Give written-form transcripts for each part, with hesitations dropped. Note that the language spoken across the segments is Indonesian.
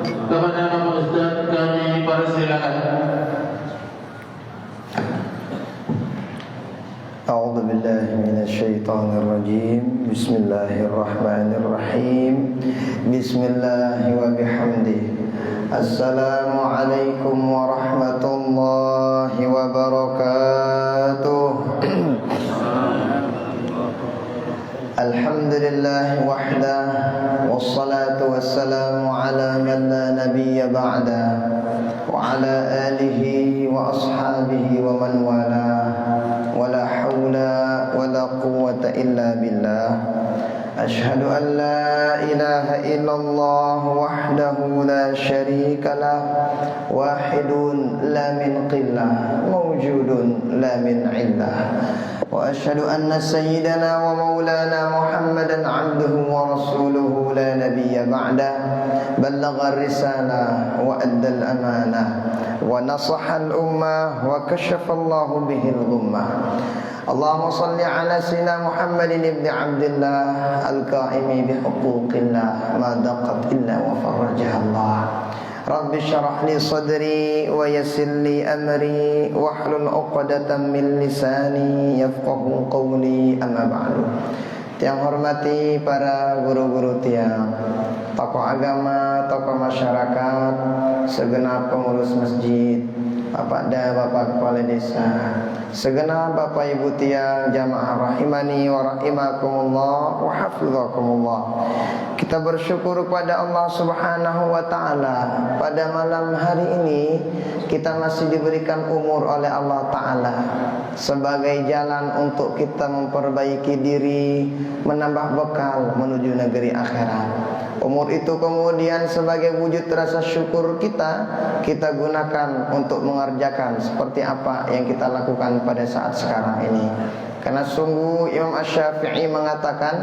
Kepada Bapak Ustaz kami persilakan. A'udzu billahi minasyaitonir rajim. Bismillahirrahmanirrahim. Bismillahi wa bihamdihi. Assalamualaikum warahmatullahi wabarakatuh. Alhamdulillah wahdah, wassalatu wassalamu ala man la nabiyya ba'da, wa ala alihi wa ashabihi wa man wala, wa la hawla wa la quwwata illa billah. Ashhadu an la ilaha illallah wahdahu la syarika lah, wahidun la min qillah, mawjudun la min illah. Wa ashhadu anna sayyidana wa maulana Muhammadan abduhu wa rasuluhu la nabiyya ba'da, ballagha ar-risalah wa adda al-amanah wa nasaha al-ummah wa kashafa Allahu bihi al-ghummah. Allahumma salli ala sayyidina Muhammadin ibn Abdillah al-qa'imi bihuquqillah ma daqat illa wa farrajaha Allah. Rabbi syrah li sadri wa yassir li amri wahlul 'uqdatam min lisani yafqahu qawli, amma ba'du. Yang hormati para guru-guru tiang, tokoh agama, tokoh masyarakat, segenap pengurus masjid, Bapak Da, Bapak Kepala Desa, segenap Bapak Ibu tiang jamaah rahimani wa rahimakumullah wa hafizakumullah. Kita bersyukur kepada Allah Subhanahu wa taala, pada malam hari ini kita masih diberikan umur oleh Allah taala sebagai jalan untuk kita memperbaiki diri, menambah bekal menuju negeri akhirat. Umur itu kemudian sebagai wujud rasa syukur kita gunakan untuk mengerjakan seperti apa yang kita lakukan pada saat sekarang ini. Karena sungguh Imam Asy-Syafi'i mengatakan,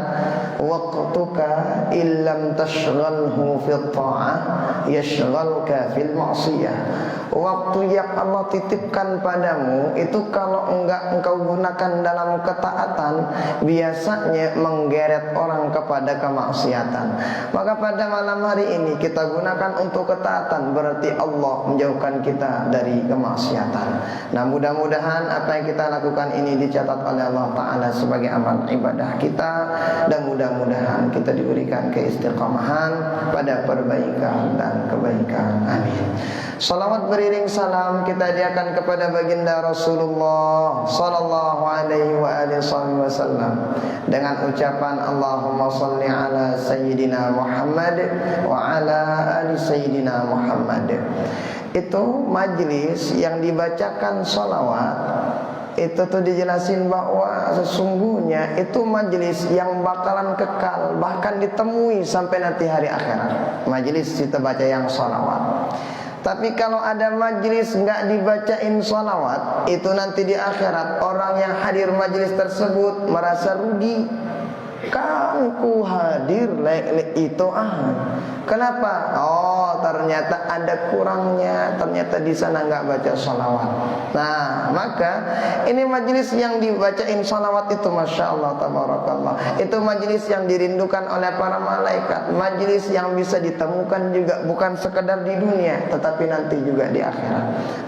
waqtuka illam tashghalhu fil ta'ah yashghalka fil ma'siyah. Waktu yang Allah titipkan padamu itu kalau enggak engkau gunakan dalam ketaatan, biasanya menggeret orang kepada kemaksiatan. Maka pada malam hari ini kita gunakan untuk ketaatan, berarti Allah menjauhkan kita dari kemaksiatan. Nah, mudah-mudahan apa yang kita lakukan ini dicatat oleh Allah Ta'ala sebagai amal ibadah kita, dan mudah-mudahan kita diberikan keistiqamahan pada perbaikan dan kebaikan. Amin. Salawat beriring salam kita hadiahkan kepada baginda Rasulullah sallallahu alaihi wa alihi wasallam dengan ucapan Allahumma salli ala sayyidina Muhammad wa ala ali sayyidina Muhammad. Itu majlis yang dibacakan salawat. Itu tuh dijelasin bahwa sesungguhnya itu majelis yang bakalan kekal, bahkan ditemui sampai nanti hari akhirat. Majelis kita baca yang salawat. Tapi kalau ada majelis nggak dibacain salawat, itu nanti di akhirat orang yang hadir majelis tersebut merasa rugi. Kan ku hadir itu kenapa? Oh, ternyata ada kurangnya. Ternyata di sana nggak baca salawat. Nah, maka ini majelis yang dibacain salawat itu, masya Allah, tabarakallah. Itu majelis yang dirindukan oleh para malaikat. Majelis yang bisa ditemukan juga bukan sekedar di dunia, tetapi nanti juga di akhirat.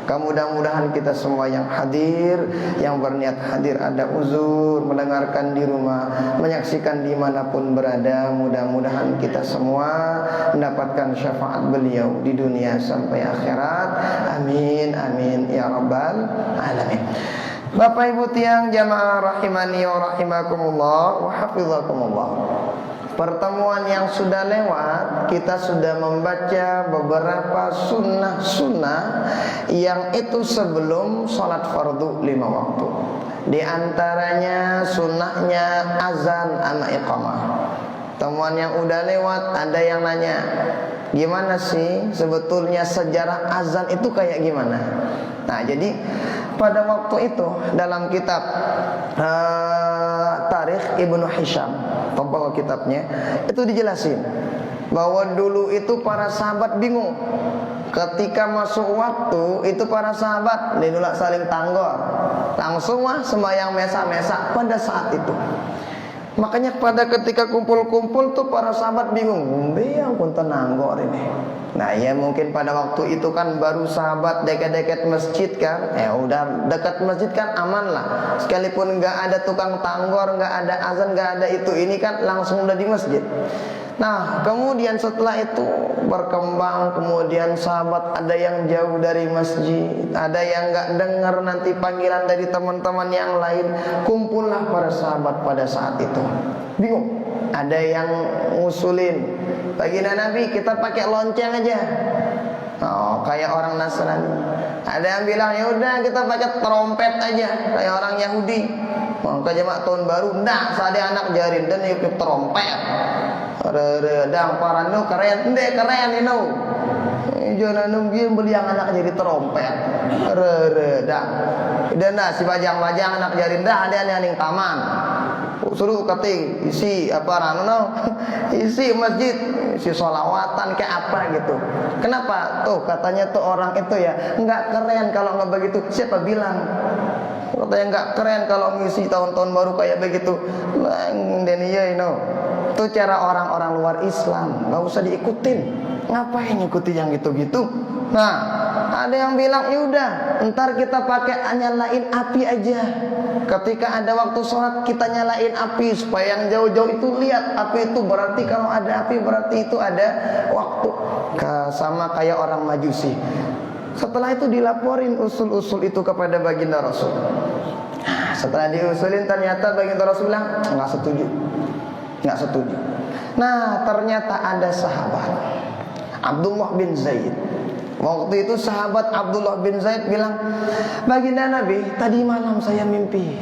Mudah-mudahan kita semua yang hadir, yang berniat hadir ada uzur, mendengarkan di rumah, menyaksikan dimanapun berada, mudah-mudahan kita semua mendapatkan syafaat beliau di dunia sampai akhirat. Amin, amin ya rabbal alamin. Bapak Ibu tiang jamaah rahimani wa rahimakumullah wa hafizakumullah. Pertemuan yang sudah lewat, kita sudah membaca beberapa sunnah-sunnah yang itu sebelum sholat fardu 5 waktu. Di antaranya sunnahnya azan sama iqamah. Temuan yang udah lewat ada yang nanya, gimana sih sebetulnya sejarah azan itu kayak gimana? Nah, jadi pada waktu itu dalam kitab Tarikh Ibnu Hisham, pembawa kitabnya, itu dijelasin bahwa dulu itu para sahabat bingung. Ketika masuk waktu itu para sahabat saling tanggor, langsung sembahyang mesa-mesa pada saat itu. Makanya pada ketika kumpul-kumpul tuh para sahabat bingung, yang pun tenang kok ini. Nah ya mungkin pada waktu itu kan baru sahabat dekat-dekat masjid kan. Udah dekat masjid kan aman lah. Sekalipun nggak ada tukang tanggor, nggak ada azan, nggak ada itu, ini kan langsung udah di masjid. Nah kemudian setelah itu berkembang, kemudian sahabat ada yang jauh dari masjid, ada yang nggak dengar nanti panggilan dari teman-teman yang lain. Kumpullah para sahabat pada saat itu. Bingung. Ada yang ngusulin, baginda Nabi kita pakai lonceng aja. Kayak orang Nasrani. Ada yang bilang ya udah kita pakai trompet aja kayak orang Yahudi. Maka jemaah tahun baru ndak sade anak jarin dan ikut trompet. Redang parano keren, keren ini. Jangan nungguin beli yang anak jadi trompet. Redang. Dan si bajang-bajang anak jarin dah ada yang taman. Suruh kating isi isi masjid, isi sholawatan kayak apa gitu. Kenapa? Tuh katanya tuh orang itu ya nggak keren kalau nggak begitu. Siapa bilang? Katanya nggak keren kalau ngisi tahun-tahun baru kayak begitu. Itu cara orang-orang luar Islam, nggak usah diikutin. Ngapain ngikutin yang gitu-gitu? Nah, ada yang bilang yaudah, ntar kita pakai nyalain api aja. Ketika ada waktu sholat kita nyalain api supaya yang jauh-jauh itu lihat api itu, berarti kalau ada api berarti itu ada waktu. Sama kayak orang Majusi. Setelah itu dilaporin usul-usul itu kepada baginda Rasul. Setelah diusulin ternyata baginda Rasul bilang nggak setuju. Nah ternyata ada sahabat Abdullah bin Zaid. Waktu itu sahabat Abdullah bin Zaid bilang, baginda Nabi, tadi malam saya mimpi.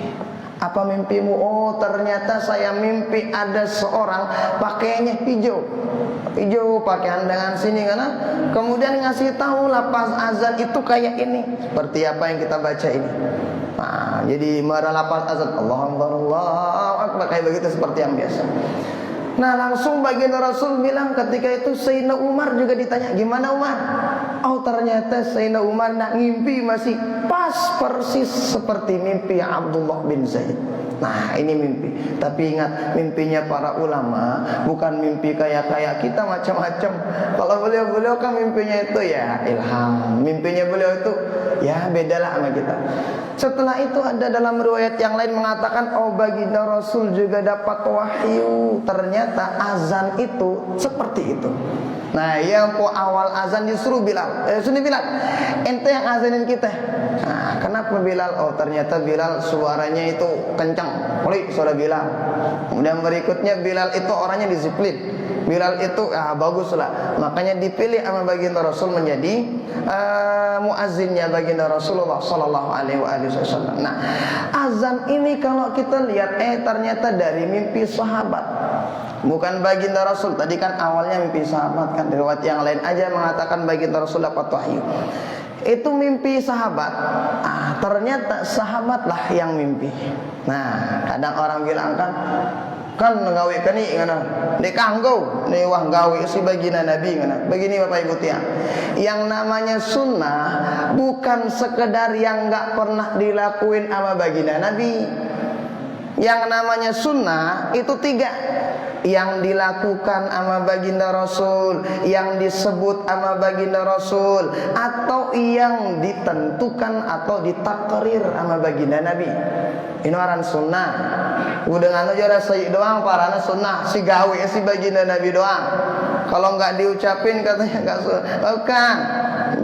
Apa mimpimu? Oh ternyata saya mimpi ada seorang pakaiannya hijau pakaian dengan sini kan. Kemudian ngasih tahu lapas azan itu kayak ini, seperti apa yang kita baca ini. Nah, jadi marah lapas azan Allahu Akbar kayak begitu seperti yang biasa. Nah langsung baginda Rasul bilang ketika itu Sayyidina Umar juga ditanya, gimana Umar? Oh ternyata Sayyidina Umar nak ngimpi masih pas persis seperti mimpi Abdullah bin Zaid. Nah ini mimpi. Tapi ingat mimpinya para ulama bukan mimpi kayak kita macam-macam. Kalau beliau kan mimpinya itu ya ilham. Mimpinya beliau itu ya bedalah sama kita. Setelah itu ada dalam riwayat yang lain mengatakan, oh baginda Rasul juga dapat wahyu. Ternyata azan itu seperti itu. Nah yang awal azan disuruh Bilal, ente yang azanin kita. Nah kenapa Bilal? Oh ternyata Bilal suaranya itu kencang, suara Bilal. Kemudian berikutnya Bilal itu orangnya disiplin. Bilal itu bagus lah. Makanya dipilih sama baginda Rasul menjadi muazzinnya baginda Rasulullah sallallahu alaihi wasallam. Nah, azan ini kalau kita lihat ternyata dari mimpi sahabat. Bukan baginda Rasul. Tadi kan awalnya mimpi sahabat kan. Riwayat yang lain aja mengatakan baginda Rasul dapat wahyu. Itu mimpi sahabat. Ternyata sahabatlah yang mimpi. Nah, kadang orang bilang kan nggawe kani ngana di kanggo ni wah gawe si baginda Nabi ngana. Begini Bapak Ibu tiang, yang namanya sunnah bukan sekedar yang enggak pernah dilakuin sama baginda Nabi. Yang namanya sunnah itu 3. Yang dilakukan sama baginda Rasul, yang disebut sama baginda Rasul, atau yang ditentukan atau ditakrir sama baginda Nabi. Ini orang sunnah. Udah nganu jara sayyid doang parana sunnah, si gawe si baginda Nabi doang. Kalau nggak diucapin katanya nggak sunnah. Bukan.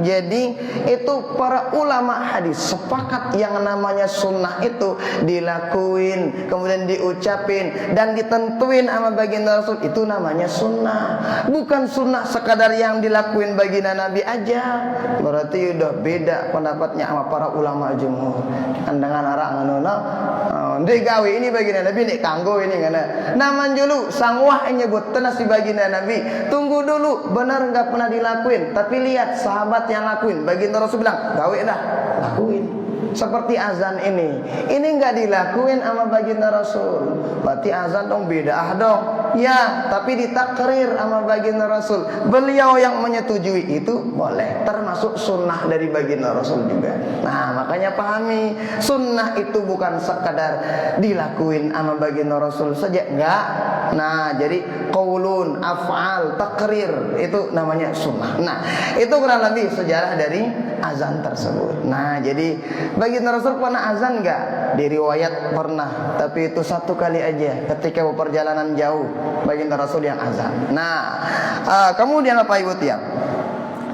Jadi itu para ulama hadis sepakat yang namanya sunnah itu dilakuin, kemudian diucapin dan ditentuin sama baginda Rasul, itu namanya sunnah. Bukan sunnah sekadar yang dilakuin baginda Nabi aja. Berarti udah beda pendapatnya sama para ulama jumhur. Dengan arah ngono ndek gawe ini baginda Nabi, ndek kanggo ini ngana. Naman dulu sangwah nyebut tenas di baginda Nabi. Tunggu dulu, benar enggak pernah dilakuin, tapi lihat sahabat yang lakuin. Baginda Rasul bilang, gawe dah, lakuin. Seperti azan ini enggak dilakuin sama baginda Rasul. Berarti azan dong beda dong. Ya, tapi ditakrir sama baginda Rasul. Beliau yang menyetujui itu boleh, termasuk sunnah dari baginda Rasul juga. Nah, makanya pahami, sunnah itu bukan sekadar dilakuin sama baginda Rasul saja, enggak. Nah, jadi qaulun, af'al, takrir itu namanya sunnah. Nah, itu kurang lebih sejarah dari azan tersebut. Nah, jadi baginda Rasul pernah azan enggak? Di riwayat pernah, tapi itu satu kali aja ketika perjalanan jauh baginda Rasul yang azan. Nah, kemudian apa Ibu Tiang?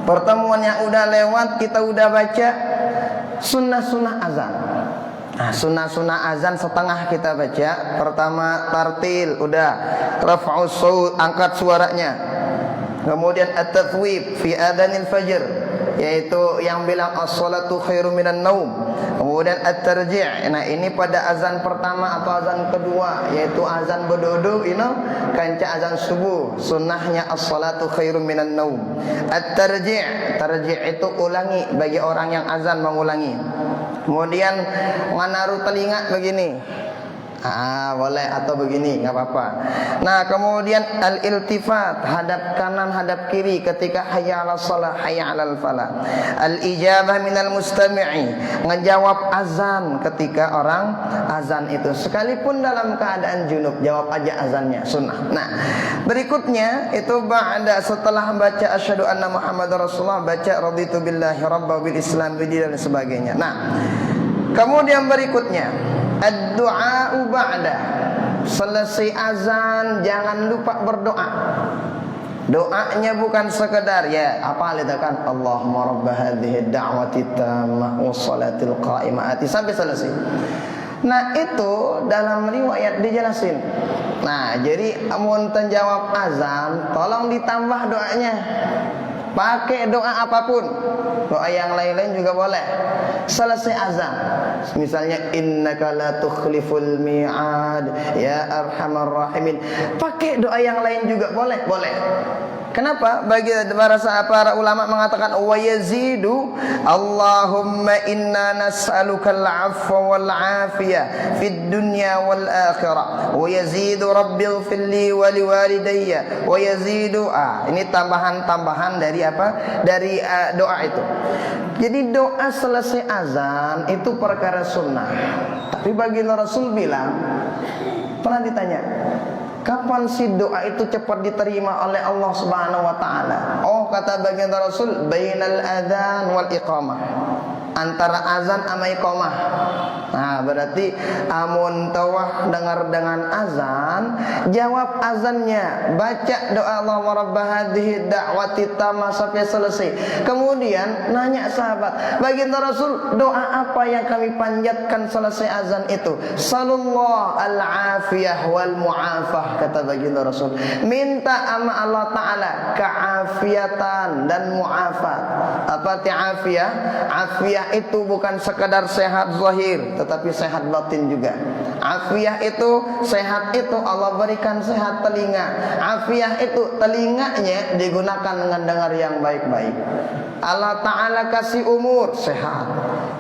Pertemuan yang udah lewat kita udah baca sunnah-sunnah azan. Nah, sunnah-sunnah azan setengah kita baca. Pertama tartil, udah raf'us saut, angkat suaranya. Kemudian at-tathwib fi adhanil fajr, yaitu yang bilang as-salatu khairum minan naum. Kemudian at-tarji'. Nah, ini pada azan pertama atau azan kedua, yaitu azan berdodo ini kanca azan subuh. Sunnahnya as-salatu khairum minan naum. At-tarji', tarji' itu ulangi bagi orang yang azan mengulangi. Kemudian menaruh telinga begini. Boleh, atau begini, nggak apa-apa. Nah, kemudian al-iltifat, hadap kanan, hadap kiri ketika hayya 'alas shalah, hayya 'alal falah. Al-ijabah minal mustami'i, ngejawab azan ketika orang azan itu, sekalipun dalam keadaan junub, jawab aja azannya, sunnah. Nah, berikutnya itu ba'da, setelah baca asyhadu anna Muhammadar Rasulullah, baca raditu billahi rabba bil Islam bidinan dan sebagainya. Nah, kemudian berikutnya ad-du'a'u ba'da. Selesai azan jangan lupa berdoa. Doanya bukan sekedar ya apa ledakan Allahumma rabb hadhihi ad-da'wati tammah wassalatil qa'imah sampai selesai. Nah, itu dalam riwayat dijelasin. Nah, jadi amun jawab azan tolong ditambah doanya. Pakai doa apapun, doa yang lain-lain juga boleh. Selesai azan, misalnya innaka la tukhliful mi'ad ya arhamar rahimin, pakai doa yang lain juga boleh. Kenapa? Bagi para ulama mengatakan wa yazidu Allahumma inna nas'aluka al-'afwa wal 'afiyah fid dunya wal akhirah wa yazidu rabbighfir li wa liwalidayya wa yazidu ini tambahan dari apa? Dari doa itu. Jadi doa selesai azan itu perkara sunnah. Tapi baginda Rasul bilang, pernah ditanya, kapan sih doa itu cepat diterima oleh Allah Subhanahu wa taala? Oh, kata baginda Rasul, bainal adzan wal iqamah. Antara azan sama iqamah. Nah, berarti amun tawah dengar dengan azan, jawab azannya, baca doa Allahumma rabb hadhihi da'wati tammah sampai selesai. Kemudian nanya sahabat, baginda Rasul, doa apa yang kami panjatkan selesai azan itu? Sallallahu al-afiyah wal mu'afah, kata baginda Rasul. Minta sama Allah taala keafiatan dan mu'afat. Apa ti afiyah? Afiyah itu bukan sekadar sehat zahir, tetapi sehat batin juga. Afiyah itu, sehat itu Allah berikan sehat telinga. Afiyah itu telinganya digunakan dengan dengar yang baik-baik. Allah Ta'ala kasih umur, sehat.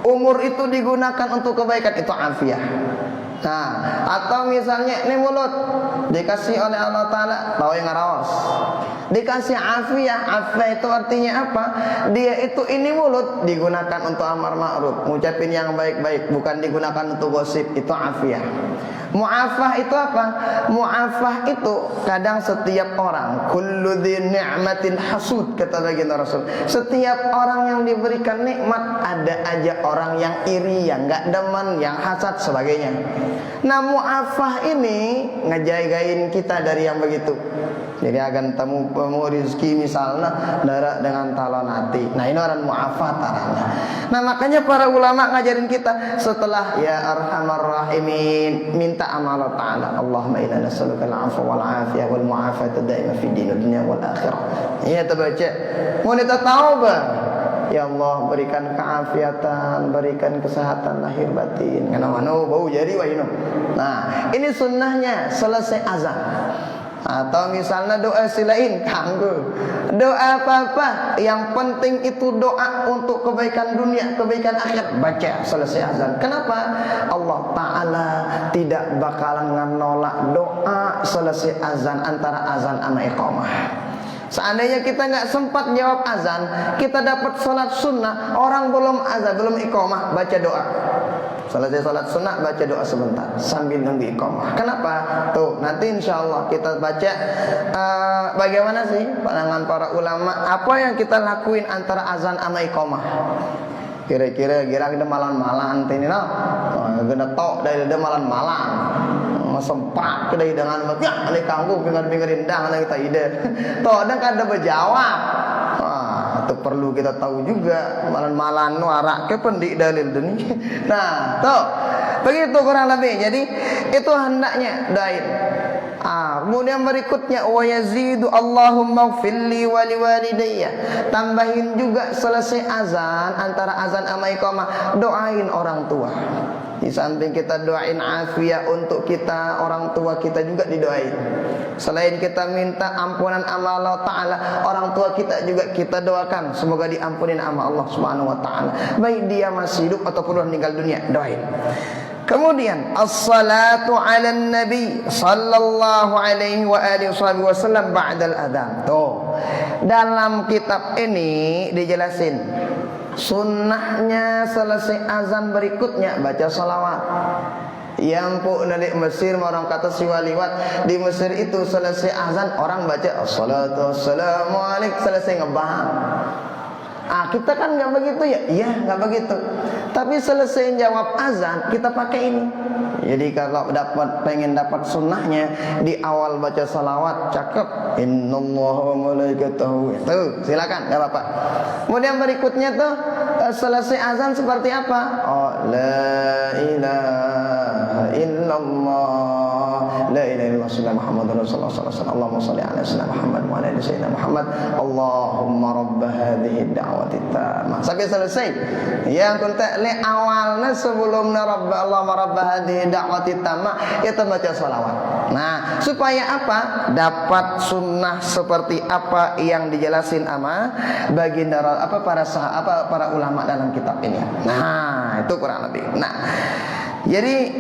Umur itu digunakan untuk kebaikan, itu afiyah. Nah, atau misalnya ini mulut dikasih oleh Allah Ta'ala tahu yang ngaraos, dikasih afiyah. Afiyah itu artinya apa? Dia itu ini mulut digunakan untuk amar ma'ruf, ngucapin yang baik-baik, bukan digunakan untuk gosip, itu afiyah. Mu'afah itu apa? Mu'afah itu kadang setiap orang, kullu dzi ni'matin hasud, kata baginda Rasul. Setiap orang yang diberikan nikmat ada aja orang yang iri, yang enggak demen, yang hasad sebagainya. Nah, mu'afah ini ngejagain kita dari yang begitu. Jadi akan temu rezeki misalnya darah dengan talon hati. Nah, ini orang mu'afah taranya. Nah, makanya para ulama ngajarin kita setelah ya arhamar rahimin, minta sama Allah Ta'ala, Allahumma inna nas'aluka al-'afwa wal 'afiyah wal mu'afata daimah fid din dunya wal akhirah. Iya, terbaca. Mau kita taubah. Ya Allah, berikan keafiatan, berikan kesehatan lahir batin. Kenapa bau jadi wah ini. Nah, ini sunnahnya selesai azan. Atau misalnya doa silain kanggo Doa apa-apa, yang penting itu doa untuk kebaikan dunia, kebaikan akhirat, baca selesai azan. Kenapa? Allah Ta'ala tidak bakalan menolak doa selesai azan, antara azan sama iqamah. Seandainya kita nggak sempat jawab azan, kita dapat sholat sunnah, orang belum azan, belum iqamah, baca doa. Selesai sholat sunnah, baca doa sebentar sambil nunggu iqamah. Kenapa? Tuh, nanti insya Allah kita baca bagaimana sih pandangan para ulama, apa yang kita lakuin antara azan sama iqamah. Kira-kira kita malam-malam ini no, gena tok dari malam-malam. Sempak kedai dengan ya ali kanggo pinggir-pinggirin dang kita ide. Toh dan kada berjawab. Wah, itu perlu kita tahu juga malan-malan nu arak ke pendik dalil deni. Nah, tuh. Begitu kurang lebih. Jadi itu hendaknya doain. Kemudian berikutnya wa yazidu Allahumma ighfirli wa liwalidayya. Tambahin juga selesai azan, antara azan sama iqamah, doain orang tua. Di samping kita doain afiat untuk kita, orang tua kita juga didoain. Selain kita minta ampunan sama Allah Ta'ala, orang tua kita juga kita doakan semoga diampunin sama Allah Subhanahu Wa Ta'ala, baik dia masih hidup ataupun meninggal dunia, doain. Kemudian as-salatu 'alan nabi sallallahu alaihi wa alihi wasallam ba'dal adzan. Tuh. Dalam kitab ini dijelasin sunnahnya selesai azan berikutnya baca salawat. Yang pun dari Mesir orang kata siwaliwat, di Mesir itu selesai azan orang baca assalatu wassalamu alaik, selesai ngebahang. Kita kan nggak begitu ya? Iya nggak begitu. Tapi selesai jawab azan kita pakai ini. Jadi kalau pengen dapat sunnahnya, di awal baca salawat, cakep. Innallaha wa malaikatahu. Tuh, silakan, nggak apa-apa. Kemudian berikutnya tuh selesai azan seperti apa? Oh, la ilaha illallah, la ilaha illallah sayyidina Muhammadur Rasulullah sallallahu alaihi wasallam. Allahumma shalli ala sayyidina Muhammad wa ala ali sayyidina Muhammad. Allahumma rabb hadhihi ad-da'wati tammah. Sampai selesai. Yang kunta li awalnya sebelumnya rabb Allahumma rabb hadhihi ad-da'wati tammah, itu baca salawat. Nah, supaya apa? Dapat sunnah seperti apa yang dijelasin sama baginda para ulama dalam kitab ini. Nah, itu kurang lebih. Nah, jadi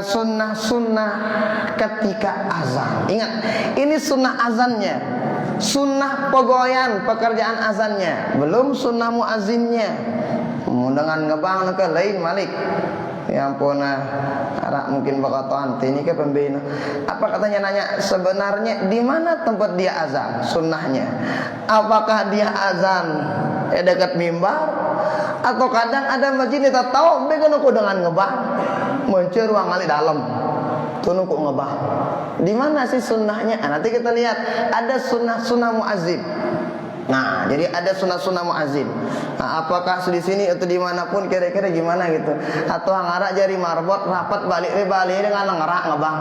sunnah-sunnah ketika azan. Ingat, ini sunnah azannya, sunnah pegoyan pekerjaan azannya, belum sunnah muazzinnya. Dengan ngebang ke lain malik. Yang puna arak mungkin bakal ini ke pembina. Apa katanya nanya sebenarnya di mana tempat dia azan sunnahnya? Apakah dia azan dekat mimbar? Atau kadang ada masjid kita tahu begitu aku dengan ngebah muncul ruang kali dalam tunu kok ngebah. Di mana sih sunnahnya? Nanti kita lihat ada sunnah muazzin. Nah, jadi ada sunnah muazzin. Nah, apakah di sini atau dimanapun kira-kira gimana gitu? Atau ngarak jari marbot rapat balik dengan ngerak ngebang.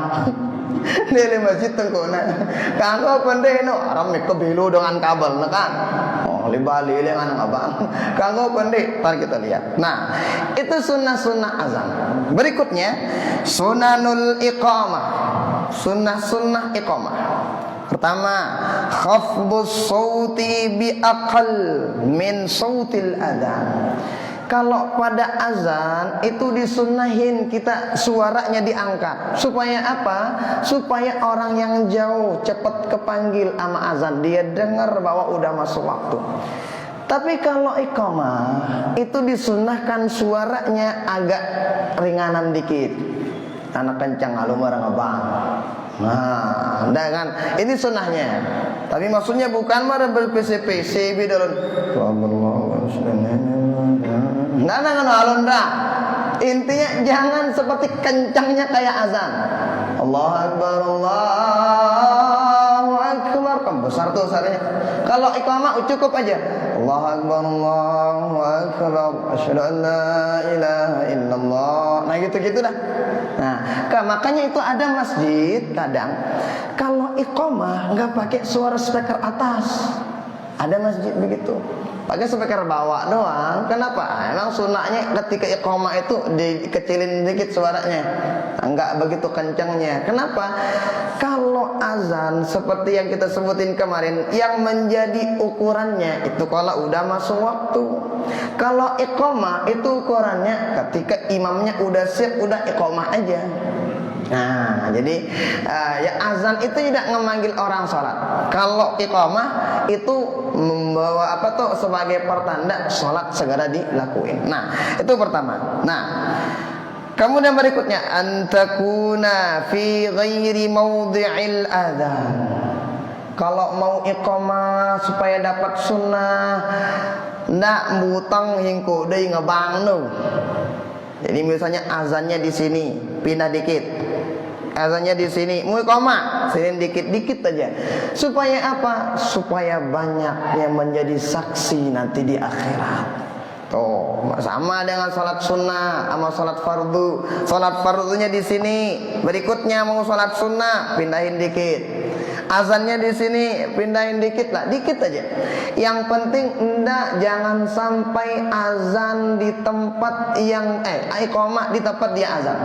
Di masjid tengkona. Kanggo pendek no, orang kebilu dengan kabel, kan? Bali dengan abang. Kanggo pendek, ntar kita lihat. Nah, itu sunnah-sunnah azan. Berikutnya sunanul iqamah. Sunnah iqamah. Pertama, khafdus sauti bi aqal min sautil adzan. Kalau pada azan itu disunnahin kita suaranya diangkat. Supaya apa? Supaya orang yang jauh cepat kepanggil sama azan, dia dengar bahwa udah masuk waktu. Tapi kalau iqamah itu disunnahkan suaranya agak ringanan dikit. Anak kencang alum orang abang. Nah, kan ini sunnahnya. Tapi maksudnya bukan marah berpc-pc bidalun. Nah, alun dah. Intinya jangan seperti kencangnya kayak azan. Allahu Akbar, Allahu Akbar. Kan besar tuh suaranya. Kalau iqamah cukup aja. Allahu Akbar, Allahu Akbar. Asyhadu an la ilaha illallah. Nah, gitu-gitu dah. Nah, makanya itu ada masjid kadang kalau iqamah enggak pakai suara speaker atas. Ada masjid begitu. Pakai speaker bawah doang. Kenapa? Emang sunnahnya ketika iqamah itu dikecilin dikit suaranya. Enggak begitu kencangnya. Kenapa? Kalau azan seperti yang kita sebutin kemarin, yang menjadi ukurannya itu kalau udah masuk waktu. Kalau iqamah itu ukurannya ketika imamnya udah siap, udah iqamah aja. Nah, jadi ya azan itu tidak memanggil orang sholat. Kalau iqamah itu membawa apa tuh sebagai pertanda sholat segera dilakuin. Nah, itu pertama. Nah, kemudian berikutnya antakuna fi ghairi maudhi'il adzan. Kalau mau iqamah supaya dapat sunnah, ndak butang hingko deui ngebangnu. Jadi misalnya azannya di sini, pindah dikit. Azannya di sini, mau iqamah, sini dikit-dikit aja. Supaya apa? Supaya banyak yang menjadi saksi nanti di akhirat. Tuh, sama dengan salat sunnah sama salat fardu. Salat fardunya di sini, berikutnya mau salat sunnah, pindahin dikit. Azannya di sini, pindahin dikit lah, dikit aja. Yang penting jangan sampai azan di tempat yang iqamah di tempat dia azan.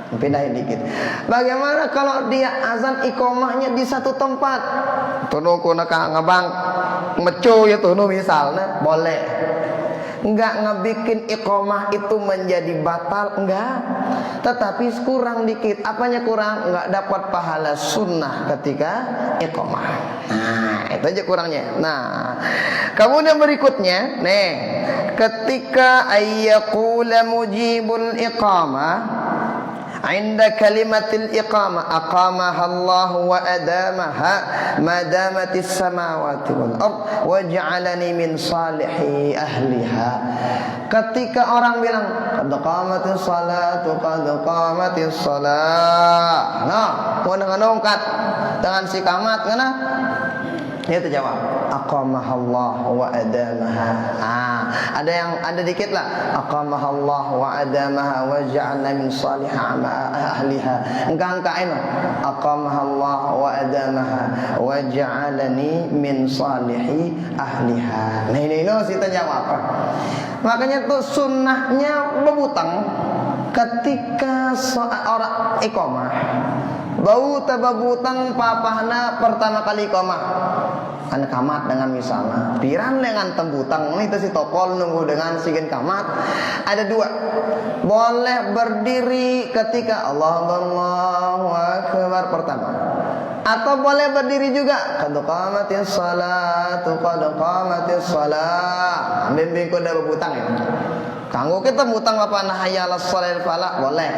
Pindahin dikit. Bagaimana kalau dia azan iqamahnya di satu tempat? Tunu kuna ngabang meco ya tunu misalnya, boleh. Enggak ngebikin iqamah itu menjadi batal, enggak. Tetapi kurang dikit. Apanya kurang? Enggak dapat pahala sunnah ketika iqamah. Nah, itu aja kurangnya. Nah, kemudian berikutnya, nih, ketika ayyaqula mujibul iqamah inda kalimatil iqamah aqamaha Allah wa adamaha ma damatis samawati wal ard wa ja'alani min salihi ahliha. Ketika orang bilang qad qamatis salatu qad qamatis salah, nah mau ngangkat dengan si kamat ngana dia terjawab aqamahallah wa adamaha. Ada dikit lah aqamahallah wa adamaha wa ja'alna min salih ahliha. Engkang-engkain aqamahallah wa adamaha wa ja'alani min salihi ahliha. Nah ini kita jawab apa? Makanya tuh sunnahnya bebutang ketika orang iqamah. Bau tababutang papahna pertama kali iqamah. Kan kamat dengan misalnya piran dengan tembutang ini si topol nunggu dengan sigen kamat. Ada dua, boleh berdiri ketika Allahu Akbar pertama, atau boleh berdiri juga qad qamatis salatu qad qamatis salah. Bimbing kuda bebutang ya. Kanggo kita butang apa nahayal shalal falah boleh.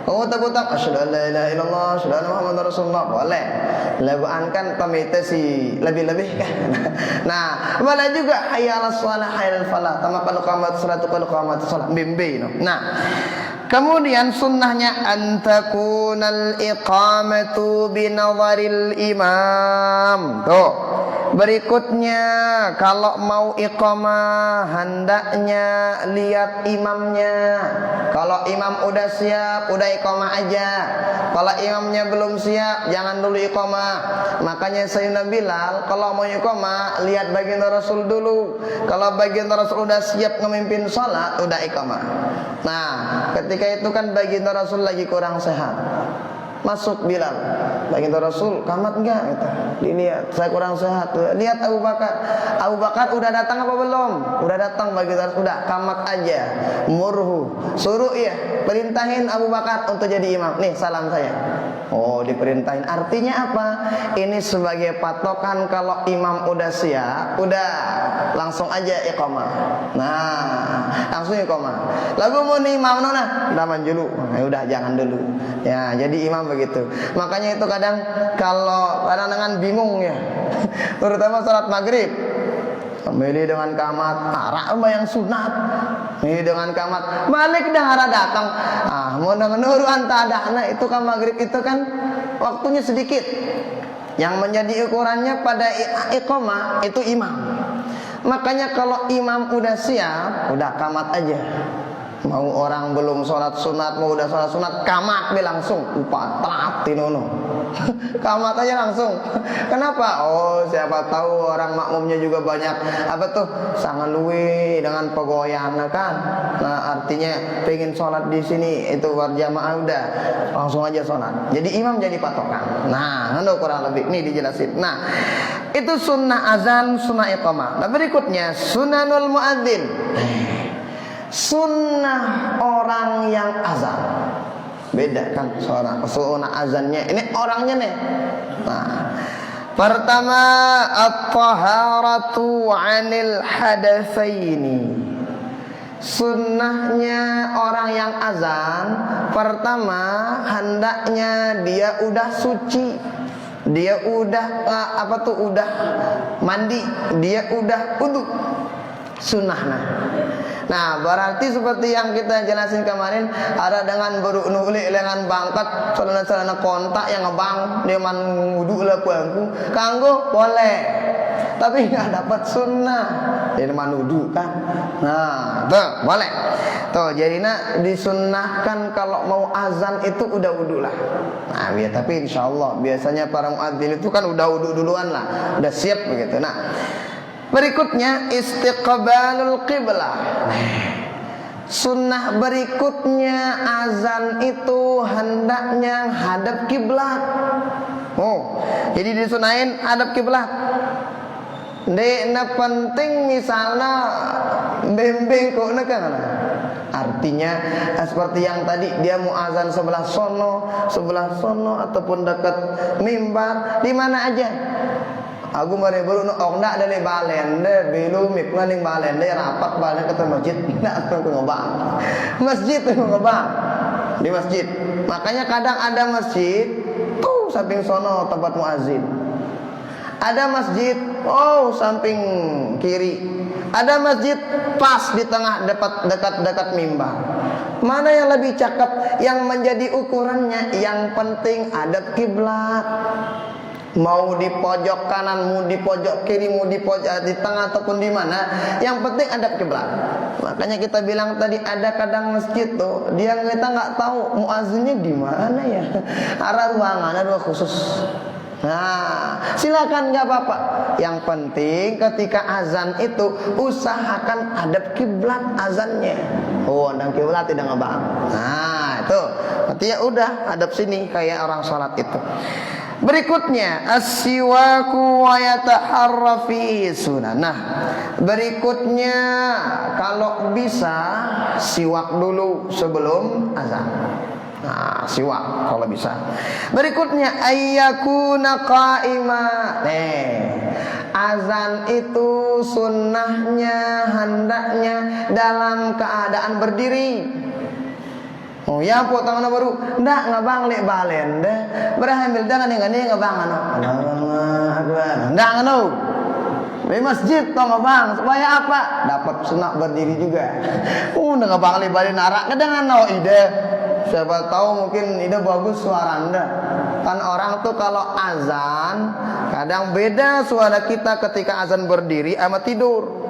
Kamu tabutang asyhadu an la ilaha illallah asyhadu anna muhammadar rasulullah boleh. Lebaran kan pamite si lebih-lebih kan. Nah, boleh juga hayya 'alas shalah hayya 'alal falah. Tamakal qamat salatu qad qamat shalah bimbi no. Nah, kemudian sunnahnya antakunal iqamatu binadharil imam. Tuh. Berikutnya kalau mau iqamah hendaknya lihat imamnya. Kalau imam udah siap, udah iqamah aja. Kalau imamnya belum siap, jangan dulu iqamah. Makanya Sayyidina Bilal kalau mau iqamah lihat baginda Rasul dulu. Kalau baginda Rasul udah siap ngemimpin salat, udah iqamah. Nah, ketika itu kan baginda Rasul lagi kurang sehat. Masuk Bilal, baginda Rasul kamat enggak? Gitu. Dilihat, saya kurang sehat. Lihat Abu Bakar. Abu Bakar udah datang apa belum? Udah datang baginda Rasul. Udah kamat aja. Murhu, suruh ya, perintahin Abu Bakar untuk jadi imam. Nih salam saya. Oh, diperintahin. Artinya apa? Ini sebagai patokan kalau imam udah siap, udah langsung aja iqamah. Nah, langsung iqamah. Lagu mau nih imam nona, udah manjulu. Ya udah jangan dulu. Ya, jadi imam begitu. Makanya itu kadang kalau kadang-kadang bingung ya. Terutama salat maghrib. Milih dengan kamat, arah yang sunat. Milih dengan kamat, balik dah arah datang. Mau nuru antadana itu kan maghrib itu kan waktunya sedikit. Yang menjadi ukurannya pada iqamah itu imam. Makanya kalau imam udah siap, udah kamat aja. Mau orang belum sholat sunat, mau udah sholat sunat, kamat be langsung upat telat tinono. Kamat aja langsung. Kenapa? Oh, siapa tahu orang makmumnya juga banyak sangat luwe dengan pegoyan kan. Nah, artinya pengen sholat di sini itu berjamaah udah langsung aja sholat. Jadi imam jadi patokan. Nah, kurang lebih ini dijelasin. Nah, itu sunnah azan, sunnah iqamah. Nah, berikutnya sunanul muadzin. Sunnah orang yang azan. Beda kan sunnah azannya. Ini orangnya nih. Nah, pertama at-taharatu 'anil hadatsaini. Sunnahnya orang yang azan, pertama hendaknya dia udah suci. Dia udah udah mandi, dia udah wudu. Sunnahnya. Nah, berarti seperti yang kita jelasin kemarin, ada dengan berunuli dengan bangkat celana-celana kontak yang ngebang dia man wudu lah kuangku kanggo boleh, tapi nggak dapat sunnah dia man wudu kan. Nah, tuh boleh tuh, jadinya disunnahkan kalau mau azan itu udah wudu lah. Nah, ya, tapi insyaallah biasanya para muadzin itu kan udah wudu duluan lah, udah siap begitu. Nah, berikutnya istiqbalul qiblah. Sunnah berikutnya azan itu hendaknya hadap kiblat. Oh, jadi disunahin hadap kiblat. Dek penting misalnya bembeng kok kan. Artinya seperti yang tadi dia mau azan sebelah sono ataupun dekat mimbar, di mana aja. Aku mari baru ndak ada di balen deh, belum mikna ning balen deh rapat balen ke masjid, ndak aku ngebang. Masjid tuh ngebang. Di masjid. Makanya kadang ada masjid tuh samping sono tempat muazin. Ada masjid samping kiri. Ada masjid pas di tengah dekat mimbar. Mana yang lebih cakep? Yang menjadi ukurannya yang penting hadap kiblat. Mau di pojok kanan, mau di pojok kiri, mau di pojok di tengah ataupun di mana, yang penting hadap kiblat. Makanya kita bilang tadi ada kadang masjid tuh dia kita nggak tahu muazzinnya di mana ya. Arah ruangan ada khusus. Nah, silakan nggak apa-apa. Yang penting ketika azan itu usahakan hadap kiblat azannya. Oh, hadap kiblat tidak ngebang. Nah, itu artinya udah hadap sini kayak orang sholat itu. Berikutnya as-siwaku wa yataharra fi sunnah. Nah, berikutnya kalau bisa siwak dulu sebelum azan. Nah, siwak kalau bisa. Berikutnya ayyakuna qa'ima. Azan itu sunnahnya hendaknya dalam keadaan berdiri. Oh ya, potong baru ndak ngabang lek balen deh. Berhamil dengan ngene ngabang anu. Ndak anu. Di masjid to ngabang supaya apa? Dapat sunnah berdiri juga. Ndak ngabang lek balen arak kadang anu ide. Siapa tahu mungkin ide bagus suara Anda. Kan orang tuh kalau azan kadang beda suara kita ketika azan berdiri sama tidur.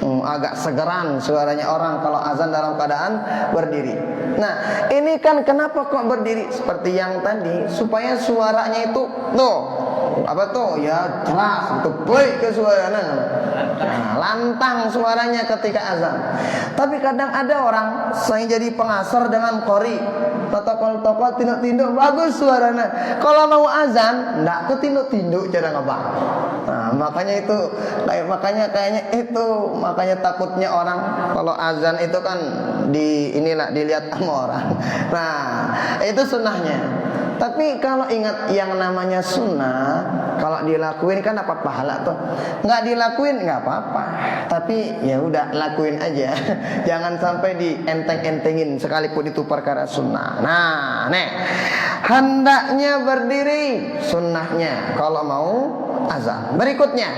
Agak segeran suaranya orang kalau azan dalam keadaan berdiri. Nah, ini kan kenapa kok berdiri seperti yang tadi, supaya suaranya itu ya jelas, baik ke suaranya. Nah, lantang suaranya ketika azan. Tapi kadang ada orang saya jadi pengasar dengan qori, tokol tinduk-tinduk bagus suaranya. Kalau mau azan ndak ketinduk-tinduk cara ngebang. Nah, makanya takutnya orang kalau azan itu kan dilihat sama orang. Nah, itu sunnahnya. Tapi kalau ingat yang namanya sunnah, kalau dilakuin kan dapat pahala tuh. Nggak dilakuin nggak apa-apa. Tapi ya udah lakuin aja. Jangan sampai dienteng-entengin sekalipun itu perkara sunnah. Nah, hendaknya berdiri sunnahnya kalau mau azan. Berikutnya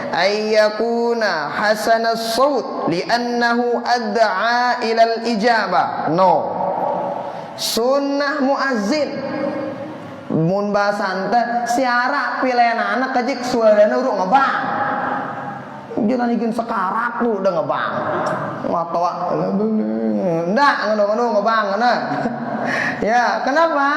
ayyakuna hasanas saut li'annahu ad'a ilal ijabah. Sunnah muazzin mun bahasan teh siara pilihan anak kajik suarana uruk ngebang. Jangan bikin sekarat lu udah ngebang. Matawa ndak ngono ngebang nah. Ya, kenapa?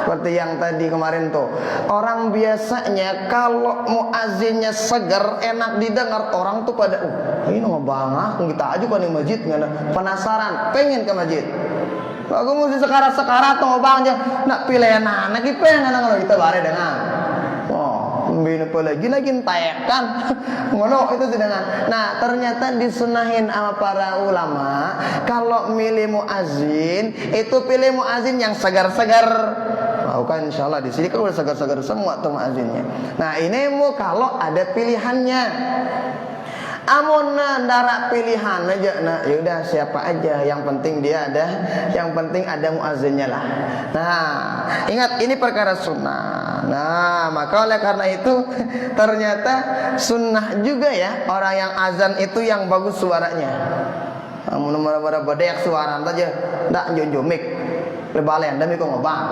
seperti yang tadi kemarin tuh. Orang biasanya kalau muazzinnya seger, enak didengar, orang tuh pada ini ngobang kita aja kan di masjid, penasaran, pengen ke masjid. Aku mesti sekarat-sekarat tuh ngobang aja. Nak pilihan anak pengen kalau kita bare dengan. Bina pula lagi entekan ngono itu sedangkan. Nah, ternyata disunahin sama para ulama kalau milih muazin itu pilih muazin yang segar-segar. Kan insyaallah di sini kan udah segar-segar semua tuh muazinnya. Nah, ini mau kalau ada pilihannya. Amun ndara pilihan aja, nah yaudah siapa aja, yang penting dia ada, yang penting ada muazzinnya lah. Nah, ingat ini perkara sunnah. Nah, maka oleh karena itu ternyata sunnah juga ya orang yang azan itu yang bagus suaranya. Amun nomor-nomor bedek suara aja, ndak jojomik. Lebalen demi kok ngobang.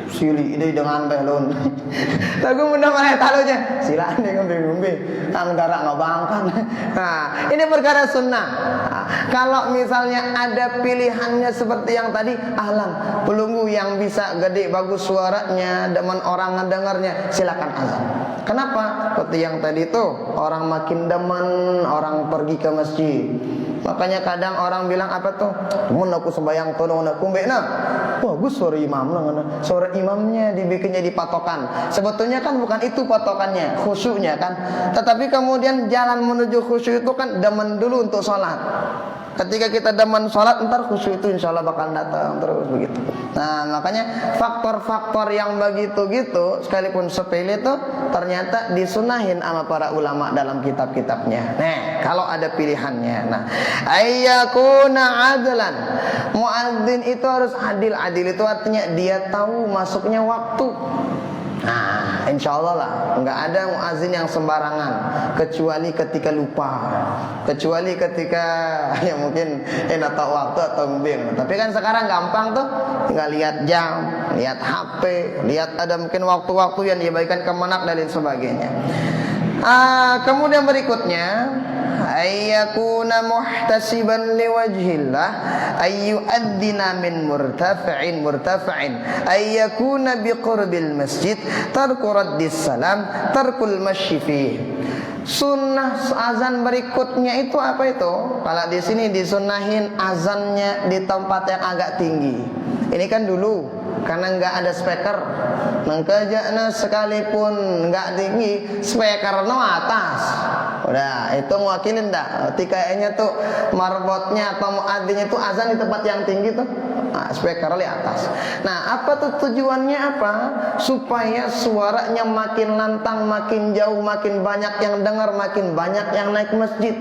Sili ini dengan belon. Lagu mudah mana talunya. Silaan dia ngombe-ngombe. Ang darak ngobangkan. Nah, ini perkara sunnah. Nah, kalau misalnya ada pilihannya seperti yang tadi, ahlan, pelunggu yang bisa gede bagus suaranya, demen orang ngedengarnya, silakan azan. Kenapa? Seperti yang tadi tuh, orang makin demen orang pergi ke masjid. Makanya kadang orang bilang apa tuh? Mun aku sembayang tono aku mbekna. Bagus suara imam lah. Suara imamnya dibikinnya dipatokan. Sebetulnya kan bukan itu patokannya, khusyuknya kan. Tetapi kemudian jalan menuju khusyuk itu kan demen dulu untuk sholat. Ketika kita demen sholat, ntar khusyuk itu insya Allah bakal datang terus begitu. Nah, makanya faktor-faktor yang begitu gitu, sekalipun sepele itu ternyata disunahin sama para ulama dalam kitab-kitabnya. Nah, kalau ada pilihannya. Nah, ayyakuna adlan. Muadzin itu harus adil. Adil itu artinya dia tahu masuknya waktu. Nah, insya Allah lah, nggak ada muazin yang sembarangan, kecuali ketika lupa, kecuali ketika ya mungkin enak tahu waktu atau bingung. Tapi kan sekarang gampang tuh, tinggal lihat jam, lihat HP, lihat ada mungkin waktu-waktu yang diabaikan kemenak dan lain sebagainya. Kemudian berikutnya, ayyakuna muhtasiban liwajhillah ayyu'addina min murtafa'in ayyakuna biqurbil masjid tarku raddis salam tarkul masyifi. Sunnah azan berikutnya itu apa itu? Kalau di sini disunahin azannya di tempat yang agak tinggi. Ini kan dulu karena nggak ada speaker, mengkejana sekalipun nggak tinggi, speaker no atas. Udah, itu mewakilin dah. Kayaknya tuh marbotnya atau muadzinnya tuh azan di tempat yang tinggi tuh, speaker di atas. Nah, apa tuh tujuannya apa? Supaya suaranya makin lantang, makin jauh, makin banyak yang dengar, makin banyak yang naik masjid.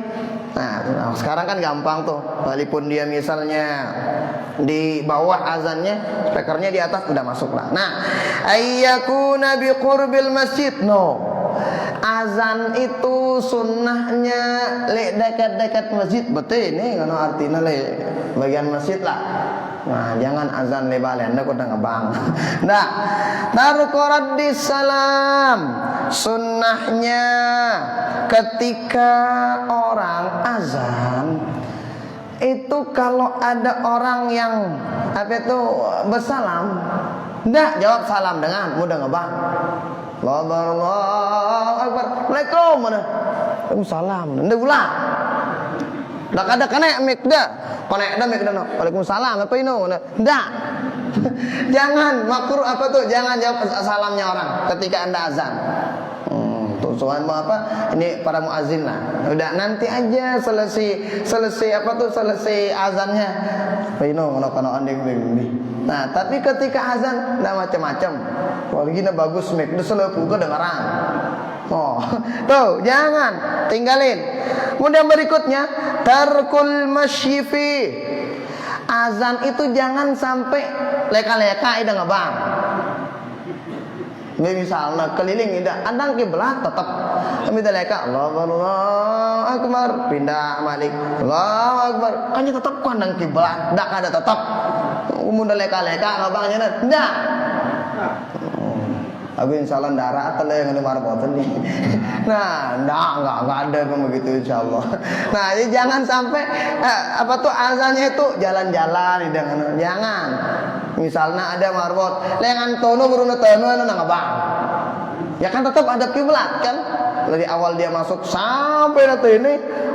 Nah, sekarang kan gampang tuh. Walaupun dia misalnya di bawah azannya, speakernya di atas, udah masuk lah. Nah, ayyakuna biqurbil masjid. No. Azan itu sunnahnya dekat-dekat masjid. Betul ini kan artinya bagian masjid lah. Nah, jangan azan lebalen, anda udah ngebang. Nah, tarku raddis salam. Sunnahnya ketika orang azan itu kalau ada orang yang apa itu bersalam, enggak jawab salam dengan mudah ngebang. Allahu Akbar. Waalaikumsalam. Waalaikumsalam. Ndak ulang. Dak ada kena mic dah. Kena mic dah. Waalaikumsalam apa ini? Ndak. Jangan makruh apa tuh? Jangan jawab salamnya orang ketika Anda azan. Soal mau apa? Ini para muazin lah. Udah nanti aja selesai apa tuh? Selesai azannya. Pino ngono-ngono andeng bing. Nah, tapi ketika azan enggak macam-macam. Kalau gini bagus mic, udah selepu kedengaran. Oh, tuh jangan tinggalin. Kemudian berikutnya tarkul masyifi. Azan itu jangan sampai leka-leka ida ngebang. Misalnya keliling tidak, andang kiblat tetap kami leka Allahu Akbar pindah balik Allahu Akbar kan tetap kandang kiblat, dak ada tetap umum leka-leka ngabangnya ndak. Aku insyaallah darah atau yang ada marbotan nih. Nah, enggak ada yang begitu insyaallah. Nah, jadi jangan sampai apa tuh azannya itu jalan-jalan jangan. Misalnya ada marbot, lengan tono beruna tono anu nangabang. Ya kan tetap ada kiblat kan? Dari awal dia masuk sampai nanti ini,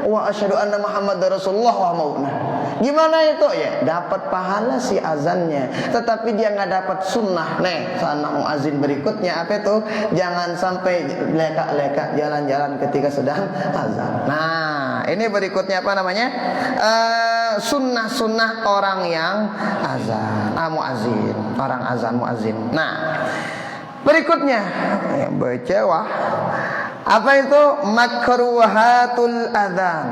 wa asyhadu anna Muhammadar Rasulullah wa mauna. Gimana itu? Ya dapat pahala si azannya, tetapi dia nggak dapat sunnah. Nih, sana muazin berikutnya apa itu? Jangan sampai leka-leka jalan-jalan ketika sedang azan. Nah, ini berikutnya apa namanya? Sunnah-sunnah orang yang azan, muazin, orang azan muazin. Nah, berikutnya baca wah. Apa itu? Makruhatul adzan.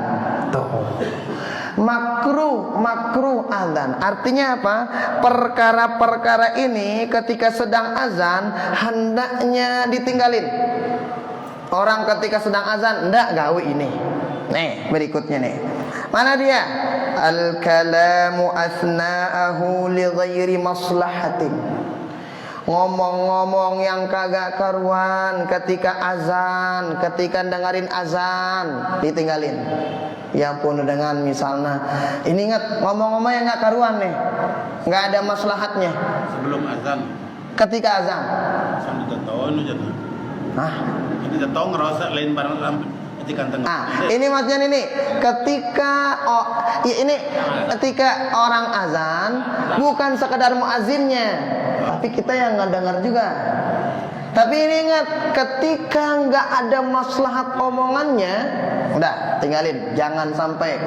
Makruh adzan. Artinya apa? Perkara-perkara ini ketika sedang azan hendaknya ditinggalin. Orang ketika sedang azan hendak gawe ini. Nih, berikutnya nih. Mana dia? Al-kalamu asna'ahu li ghairi maslahatin. Ngomong-ngomong yang kagak karuan ketika azan, ketika dengerin azan ditinggalin. Ya pun dengan misalnya, ini ingat ngomong-ngomong yang nggak karuan nih, nggak ada maslahatnya. Sebelum azan. Ketika azan. Sampai tahun aja tuh. Hah? Ini tahu ngerasa lain barang ketika tengah. Ini maksudnya ini ketika orang azan bukan sekedar muazinnya, tapi kita yang nggak dengar juga. Tapi ini ingat, ketika nggak ada maslahat omongannya, udah tinggalin, jangan sampai.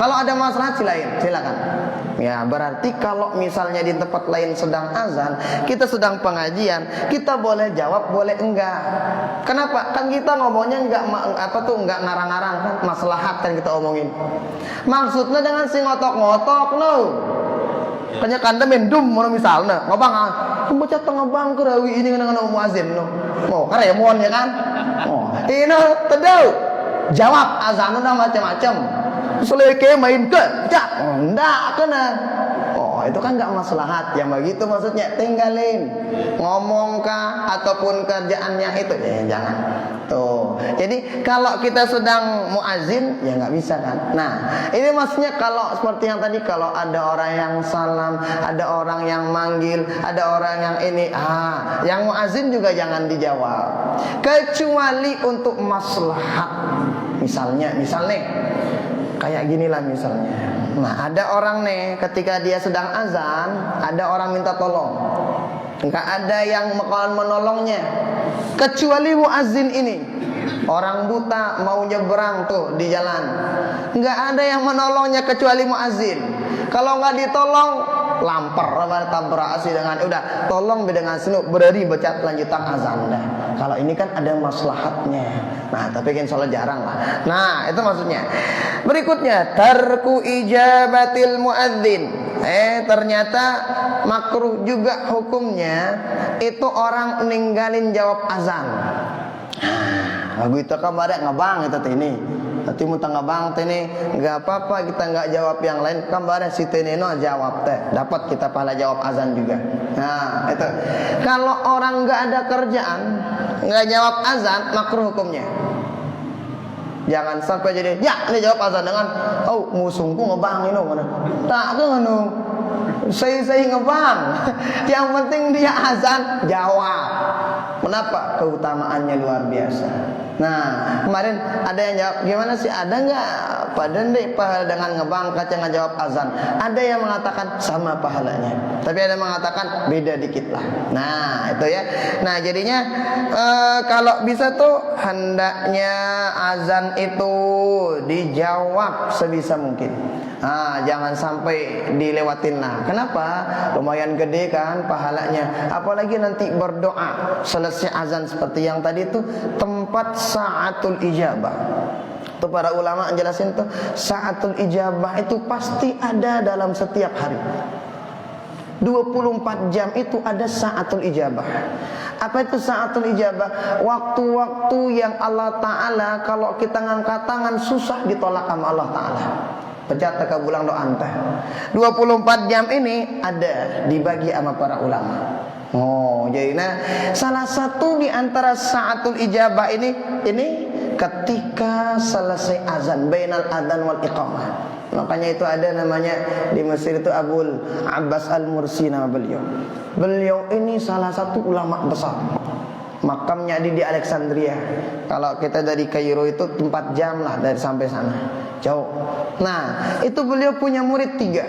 Kalau ada maslahat silakan. Ya berarti kalau misalnya di tempat lain sedang azan, kita sedang pengajian, kita boleh jawab, boleh enggak. Kenapa? Kan kita ngomongnya enggak ngarang-ngarang kan, maslahat kan kita omongin. Maksudnya dengan si ngotok-ngotok no. Kanya kanda mendum mana misalnya, ngobang baca tengah bang kerawi ini dengan muazin no. Mau karemon ya kan? Ini tedau. Jawab azan udah macam-macam. Seleke main ke, enggak kena. Itu kan enggak maslahat. Yang begitu maksudnya tinggalin. Ngomong kah ataupun kerjaannya itu jangan. Tuh. Jadi kalau kita sedang muazin ya enggak bisa kan. Nah, ini maksudnya kalau seperti yang tadi, kalau ada orang yang salam, ada orang yang manggil, ada orang yang ini, yang muazin juga jangan dijawab. Kecuali untuk maslahat. Misalnya kayak ginilah misalnya. Nah, ada orang nih ketika dia sedang azan, ada orang minta tolong. Enggak ada yang bakalan menolongnya kecuali muazin ini. Orang buta mau nyebrang tuh di jalan. Enggak ada yang menolongnya kecuali muazin. Kalau enggak ditolong, lampar tabrasi dengan udah tolong dengan sinu berdiri baca lanjutan azan dah. Kalau ini kan ada maslahatnya. Nah, tapi kan soal jarang lah. Nah, itu maksudnya. Berikutnya, tarku ijabatil muadzin. Ternyata makruh juga hukumnya itu orang ninggalin jawab azan. Lagu itu kabarnya ngabang itu ini. Nanti mau tangga bang ini nggak apa-apa kita nggak jawab yang lain, kabarnya si teneno jawab teh dapat kita pahala jawab azan juga. Nah itu kalau orang nggak ada kerjaan nggak jawab azan makruh hukumnya. Jangan sampai jadi ya ini jawab azan dengan musuhku ngebang ini mana tak kan saya ngebang. Yang penting dia azan jawab. Kenapa? Keutamaannya luar biasa. Nah, kemarin ada yang jawab, gimana sih? Ada nggak pahala dengan ngebang kaca ngejawab azan? Ada yang mengatakan sama pahalanya, tapi ada yang mengatakan beda dikit lah. Nah, itu ya. Nah, jadinya kalau bisa tuh hendaknya azan itu dijawab sebisa mungkin. Jangan sampai dilewatin lah. Kenapa? Lumayan gede kan pahalanya. Apalagi nanti berdoa selesai azan seperti yang tadi itu tempat sa'atul ijabah. Itu para ulama jelasin tuh sa'atul ijabah itu pasti ada dalam setiap hari. 24 jam itu ada sa'atul ijabah. Apa itu sa'atul ijabah? Waktu-waktu yang Allah Ta'ala kalau kita ngangkat tangan susah ditolak sama Allah Ta'ala. Pecah teka bulang doa antah. 24 jam ini ada dibagi sama para ulama. Jadi salah satu di antara sa'atul ijabah ini ketika selesai azan, bainal adzan wal iqamah. Makanya itu ada namanya di Mesir itu Abul Abbas Al-Mursi nama beliau. Beliau ini salah satu ulama besar. Makamnya ada di Alexandria. Kalau kita dari Kairo itu 4 jam lah dari sampai sana. Jauh. Nah, itu beliau punya murid 3.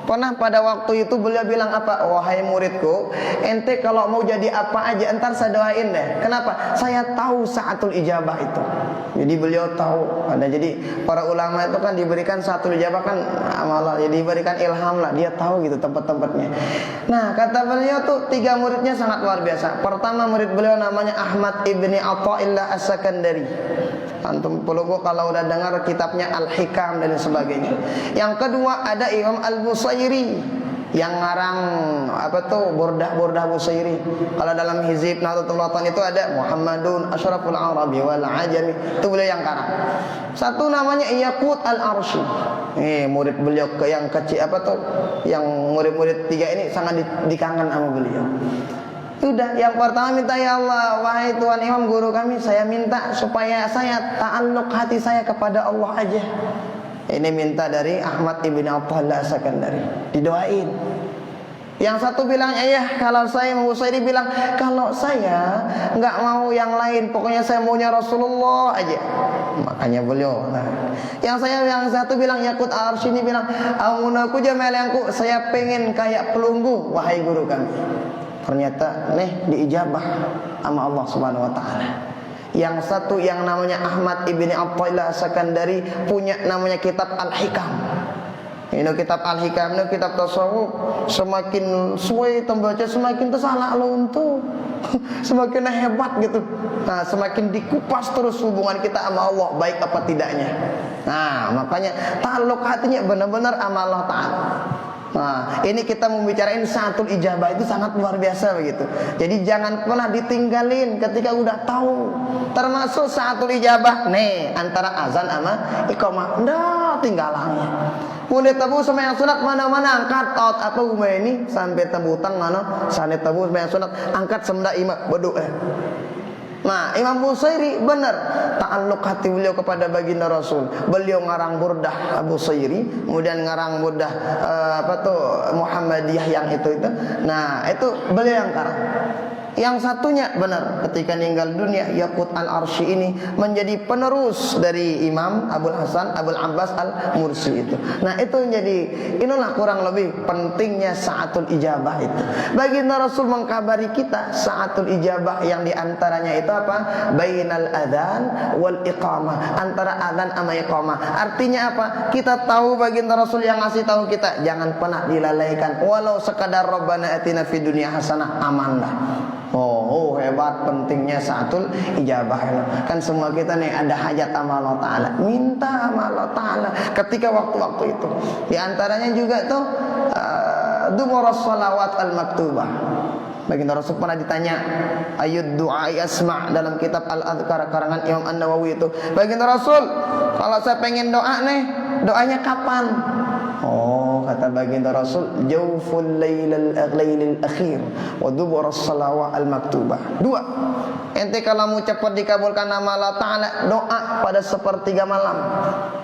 Pernah pada waktu itu beliau bilang apa? Wahai muridku, ente kalau mau jadi apa aja entar saya doain deh. Kenapa? Saya tahu saatul ijabah itu. Jadi beliau tahu. Jadi para ulama itu kan diberikan saatul ijabah kan amalah. Jadi diberikan ilham lah. Dia tahu gitu tempat-tempatnya. Nah kata beliau tuh 3 muridnya sangat luar biasa. Pertama murid beliau namanya Ahmad ibni Atha'illah As-Sakandari. Antum pelunggu kalau udah dengar kitabnya Al-Hikam dan sebagainya. Yang kedua ada Imam Al-Busairi yang ngarang apa tuh Burdah Busairi. Kalau dalam hizib Nahdlatul Ulama itu ada Muhammadun Asyraful Arabi wal Ajami. Itu beliau yang karang. Satu namanya Yaqut Al-Arsy. Murid beliau yang kecil apa tuh? Yang murid-murid 3 ini sangat dikangen sama beliau. Sudah, yang pertama minta, ya Allah, wahai Tuhan Imam guru kami, saya minta supaya saya ta'alluq hati saya kepada Allah aja. Ini minta dari Ahmad ibn Atha'illah As-Sakandari. Didoain. Yang satu bilang, kalau saya mau Busairi bilang, kalau saya nggak mau yang lain, pokoknya saya maunya Rasulullah aja. Makanya beliau. Yang satu bilang Yaqut Al-Arsy ini bilang, amunaku jamalangku, saya pengen kayak pelunggu, wahai guru kami. Ternyata diijabah sama Allah Subhanahu wa taala. Yang satu yang namanya Ahmad ibni Atha'illah As-Sakandari punya namanya kitab Al-Hikam. Ini kitab Al-Hikam, ini kitab tasawuf. Semakin suwe tembaca semakin tersalah luntur. Semakin hebat gitu. Nah, semakin dikupas terus hubungan kita sama Allah, baik apa tidaknya. Nah, makanya ta'alluq hatinya benar-benar sama Allah Ta'ala. Nah, ini kita membicarain saatul ijabah itu sangat luar biasa begitu. Jadi jangan pernah ditinggalin ketika udah tahu. Termasuk saatul ijabah antara azan sama iqamah. Ndak tinggalannya. Mulai tabu sama yang sunat mana-mana angkat out apa ini sampai tebutang mana sampai tabu sama yang sunat angkat semda imam berdoa. Nah, Imam Busairi benar ta'alluq hati beliau kepada baginda Rasul. Beliau ngarang Burdah Abu Busairi, kemudian ngarang Burdah Muhammadiyah yang itu. Nah, itu beliau yang karang. Yang satunya benar ketika meninggal dunia Yaqut Al-Arsy ini menjadi penerus dari Imam Abul Hasan Abul Abbas Al-Mursi itu. Nah, itu menjadi inilah kurang lebih pentingnya saatul ijabah itu. Baginda Rasul mengkabari kita saatul ijabah yang diantaranya itu apa? Bainal adzan wal iqamah, antara adzan sama iqamah. Artinya apa? Kita tahu baginda Rasul yang ngasih tahu kita jangan pernah dilalaikan walau sekadar Rabbana atina fid dunya hasanah, amanlah. Oh hebat pentingnya saatul ijabah. Kan semua kita nih ada hajat sama Allah Ta'ala, minta sama Allah Ta'ala ketika waktu-waktu itu. Di antaranya juga tuh Dumaras salawat al-maktubah. Baginda Rasul pernah ditanya ayud du'a asma' dalam kitab Al-Adhkar karangan Imam An-Nawawi itu. Baginda Rasul, kalau saya pengen doa doanya kapan? Oh, kata baginda Rasul, jawful lailil akhir wa duburas salawat al-maktubah. 2. Ente kalau mau cepat dikabulkan nama Allah Ta'ala, doa pada sepertiga malam.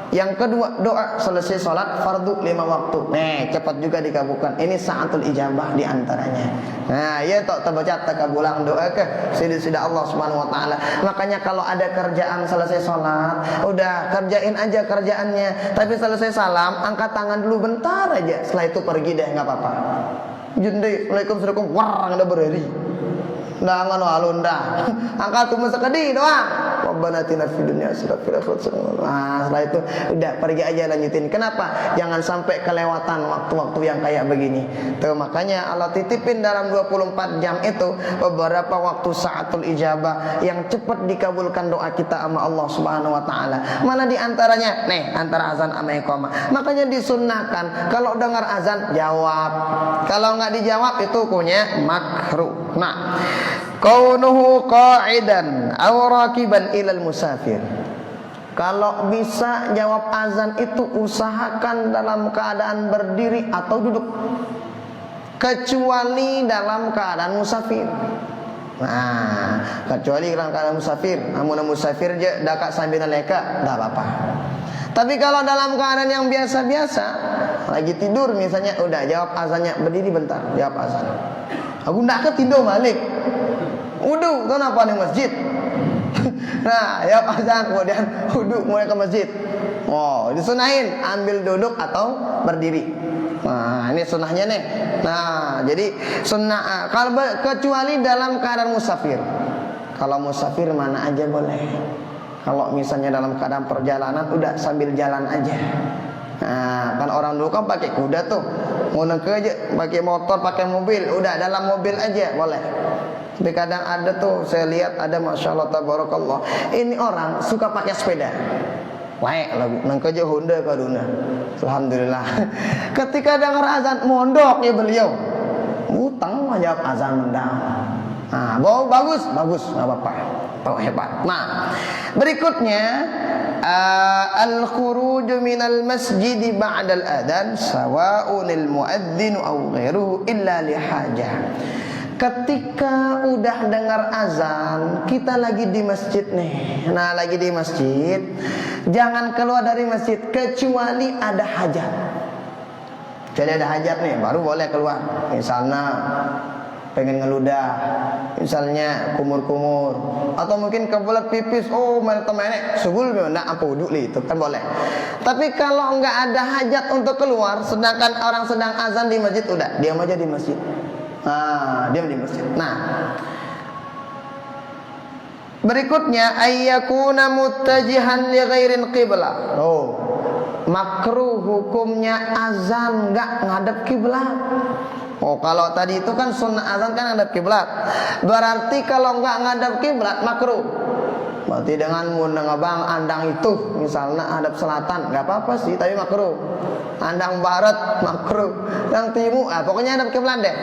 Yang kedua, doa selesai salat fardu 5 waktu. Cepat juga dikabulkan. Ini saatul ijabah di antaranya. Nah, ya tok terbaca takabulang doa ke sida Allah Subhanahu wa taala. Makanya kalau ada kerjaan selesai salat, udah kerjain aja kerjaannya. Tapi selesai salam, angkat tangan dulu bentar aja. Setelah itu pergi deh, enggak apa-apa. Jundi, Waalaikumsalam, warang ada berhari. Nggak ngano alunda. Angkat tuh sekedi doang. Rabbana atina fid dunya hasanah wa fil akhirati hasanah. Nah, setelah itu udah pergi aja lanjutin. Kenapa? Jangan sampai kelewatan waktu-waktu yang kayak begini. Tuh makanya Allah titipin dalam 24 jam itu beberapa waktu saatul ijabah yang cepat dikabulkan doa kita sama Allah Subhanahu wa taala. Mana di antaranya? Antara azan sama iqamah. Makanya disunnahkan kalau dengar azan jawab. Kalau nggak dijawab itu hukumnya makruh. Nah, kaunuhu qa'idan aw rakiban ilal musafir. Kalau bisa jawab azan itu usahakan dalam keadaan berdiri atau duduk, kecuali dalam keadaan musafir. Nah, kecuali dalam keadaan musafir. Namun musafir je dakak sambil naleka, dah apa-apa. Tapi kalau dalam keadaan yang biasa-biasa, lagi tidur misalnya, udah jawab azannya, berdiri bentar, jawab azan. Aku ndak ketidur balik. Wudu, kenapa di masjid? Nah, jawab azan, kemudian wudu mulai ke masjid. Oh, disunahin ambil duduk atau berdiri. Nah, ini sunnahnya nih. Nah, jadi sunnah kalau kecuali dalam keadaan musafir. Kalau musafir mana aja boleh. Kalau misalnya dalam keadaan perjalanan, udah sambil jalan aja. Nah, kan orang dulu kan pakai kuda tuh, mau aja pakai motor, pakai mobil, udah dalam mobil aja boleh. Tapi kadang ada tuh, saya lihat ada, masya Allah tabarakallah, ini orang suka pakai sepeda. Wae lagi nangkeje Honda kaduna. Alhamdulillah. Ketika dengar azan mondok ya beliau. Utang jawab azan mendang. Nah, bagus, enggak apa-apa. Oh, hebat. Nah, berikutnya al-khuruju minal masjid ba'da al-adhan sawa'un al-muadzin aw ghairuhu illa li hajah. Ketika udah dengar azan, kita lagi di masjid nih. Nah, lagi di masjid, jangan keluar dari masjid kecuali ada hajat. Jadi ada hajat nih, baru boleh keluar. Misalnya pengen ngeludah, misalnya kumur-kumur, atau mungkin kebelet pipis, oh mana temenek, sugul nak apa wudhu itu kan boleh. Tapi kalau nggak ada hajat untuk keluar, sedangkan orang sedang azan di masjid, udah diam aja di masjid. Nah, diam di masjid. Nah, berikutnya ayyakuna muttajihan li ghairin qiblah. Oh, makruh hukumnya azan nggak ngadep kiblat. Oh, kalau tadi itu kan sunnah azan kan ngadep kiblat. Berarti kalau nggak ngadep kiblat makruh. Berarti dengan ngabang andang itu misalnya hadap selatan nggak apa-apa sih, tapi makruh. Andang barat makruh, yang timur pokoknya hadap kiblat deh.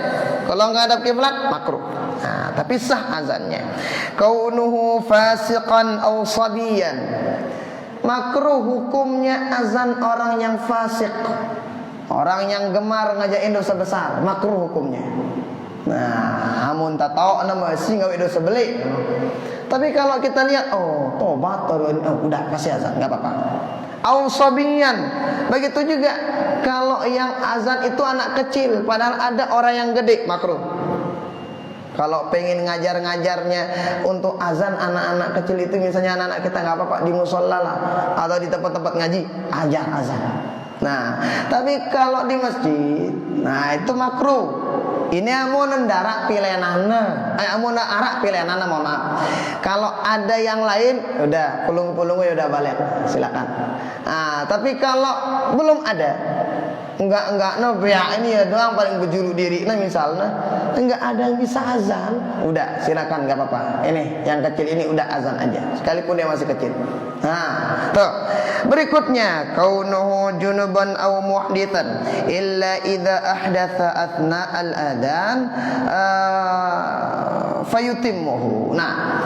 Kalau nggak hadap kiblat makruh. Nah, tapi sah azannya. Kaunuhu fasiqan aw sabiyan. Makruh hukumnya azan orang yang fasik, orang yang gemar ngajain dosa besar, makruh hukumnya. Nah, amun tak tahu nama sih ngawi dosa beli. Tapi kalau kita lihat, oh tobat, udah kasih azan, nggak apa-apa. Ausabiyan, begitu juga kalau yang azan itu anak kecil, padahal ada orang yang gede, makruh. Kalau pengen ngajar-ngajarnya untuk azan anak-anak kecil itu, misalnya anak-anak kita nggak apa-apa di musola lah, atau di tempat-tempat ngaji, ajar azan. Nah, tapi kalau di masjid, nah itu makruh. Ini amun ndarak pilenana, amun arak pilenana, mohon maaf. Kalau ada yang lain, udah pulung-pulungnya udah balik, silakan. Nah, tapi kalau belum ada, enggak ini ya doang paling berjuru diri, nah misalnya enggak ada yang bisa azan, udah silakan, enggak apa-apa. Ini yang kecil ini udah azan aja, sekalipun dia masih kecil. Nah, tuh. Berikutnya, kaunuhu junuban aw muhditsan illa idza ahdatsa athna al-adhan fayutimmuhu. Nah,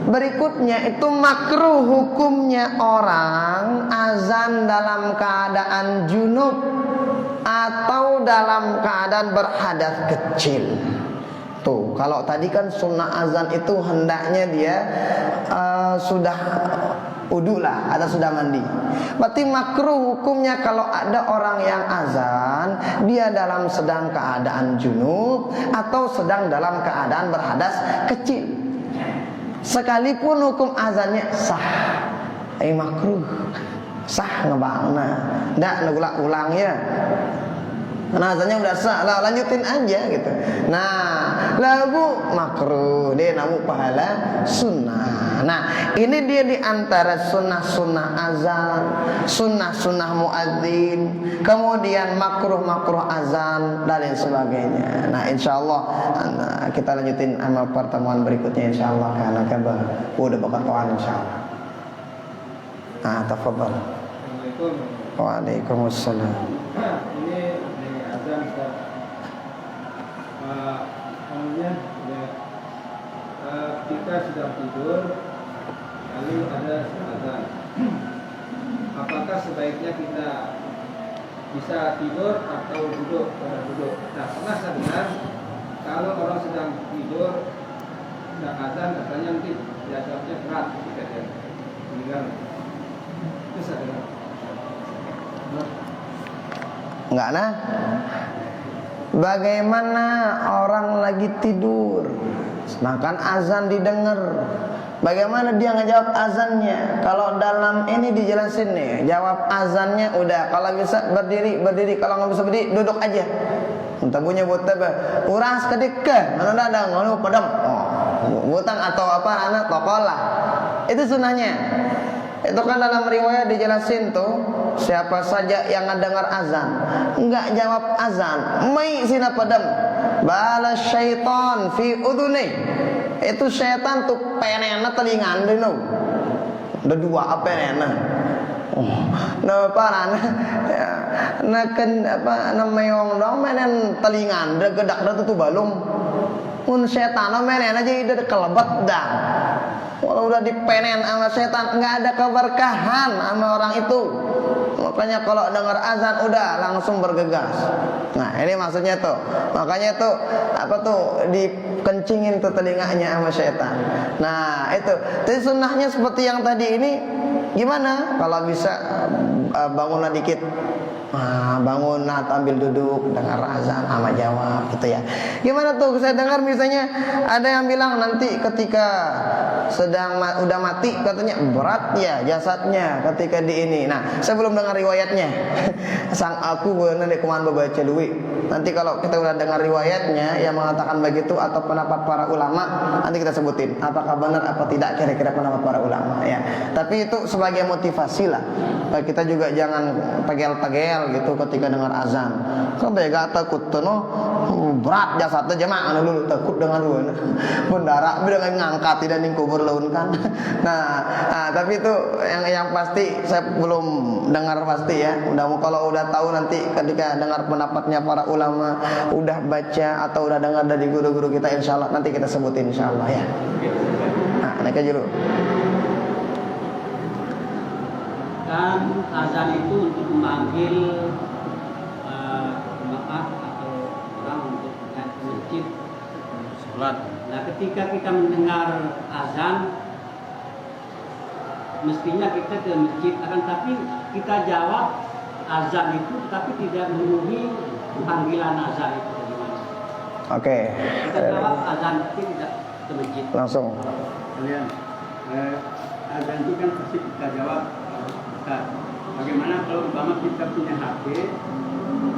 berikutnya itu makruh hukumnya orang azan dalam keadaan junub atau dalam keadaan berhadas kecil. Tuh, kalau tadi kan sunnah azan itu hendaknya dia sudah wudu lah, ada sudah mandi. Berarti makruh hukumnya kalau ada orang yang azan, dia dalam sedang keadaan junub atau sedang dalam keadaan berhadas kecil. Sekalipun hukum azannya sah, makruh. Sah ngebangna, ndak ngulang-ulangnya. Nah, azannya udah sah, lah lanjutin aja gitu. Nah, lagu makruh, dia namu pahala sunnah. Nah, ini dia di antara sunnah-sunnah azan, sunnah-sunnah muadzin, kemudian makruh-makruh azan dan lain sebagainya. Nah, insyaallah kita lanjutin amal pertemuan berikutnya insyaallah, karena kabar udah berkatuan insyaallah. Nah, tafadhal. Assalamualaikum. Waalaikumsalam. Ini azan Ustaz. Kita sedang tidur, lalu ada azan. Apakah sebaiknya kita bisa tidur atau duduk? Nah, pernah saya dengar kalau orang sedang tidur, sedang azan, katanya nanti jadwalnya berat ketika dia meninggal. Itu saya dengar. Enggak nah. Bagaimana orang lagi tidur sedangkan azan didengar? Bagaimana dia ngejawab azannya? Kalau dalam ini dijelasin nih, jawab azannya udah. Kalau bisa berdiri, berdiri. Kalau nggak bisa berdiri, duduk aja. Entah punya buat apa? Uras kedika, mana ada ngono padam. Butang atau apa? Anak tokolah. Itu sunahnya. Itu kan dalam riwayat dijelasin tuh, siapa saja yang ngedengar azan enggak jawab azan, mai sina padam. Bala syaitan fi udhuni. Itu setan tuh penena telingan deh no. Ada dua apa penena. Nah parana. Nah kan apa namanya orang dong menen telingan deh gedak dah tuh balung. Mun setan menena jadi udah kelebat dah. Walau udah dipenen sama setan nggak ada keberkahan sama orang itu. Makanya kalau dengar azan udah langsung bergegas. Nah ini maksudnya tuh. Makanya tuh apa tuh dikencingin tuh telinganya sama setan. Nah itu. Jadi sunnahnya seperti yang tadi ini gimana? Kalau bisa bangunlah dikit. Nah, bangun, ambil duduk, dengar azan sama jawab gitu ya. Gimana tuh? Saya dengar misalnya ada yang bilang nanti ketika sedang udah mati katanya berat ya jasadnya ketika di ini. Nah, saya belum dengar riwayatnya. Sang aku benar di komando baca duit. Nanti kalau kita udah dengar riwayatnya yang mengatakan begitu atau pendapat para ulama, nanti kita sebutin apakah benar apa tidak kira-kira pendapat para ulama ya. Tapi itu sebagai motivasi lah. Kita juga jangan pegel-pegel gitu ketika dengar azan. Kan bega takut tuh no berat jasadnya jemaah dulu takut dengan lu. Bendara dengan ngangkat tidak ning kubur laun kan. Nah, tapi itu yang pasti saya belum dengar pasti ya. Kalau udah tahu nanti ketika dengar pendapatnya para ulama, udah baca atau udah dengar dari guru-guru kita insyaallah nanti kita sebutin insyaallah ya. Nah, naik aja dulu. Kan azan itu untuk memanggil jemaah atau orang untuk ke masjid Sholat. Nah ketika kita mendengar azan mestinya kita ke masjid akan tapi kita jawab azan itu tapi tidak memenuhi panggilan azan itu bagaimana? Oke. Kita jawab azan tapi tidak ke masjid. Langsung. Kalian azan itu kan pasti kita jawab. Bagaimana kalau umpama kita punya HP,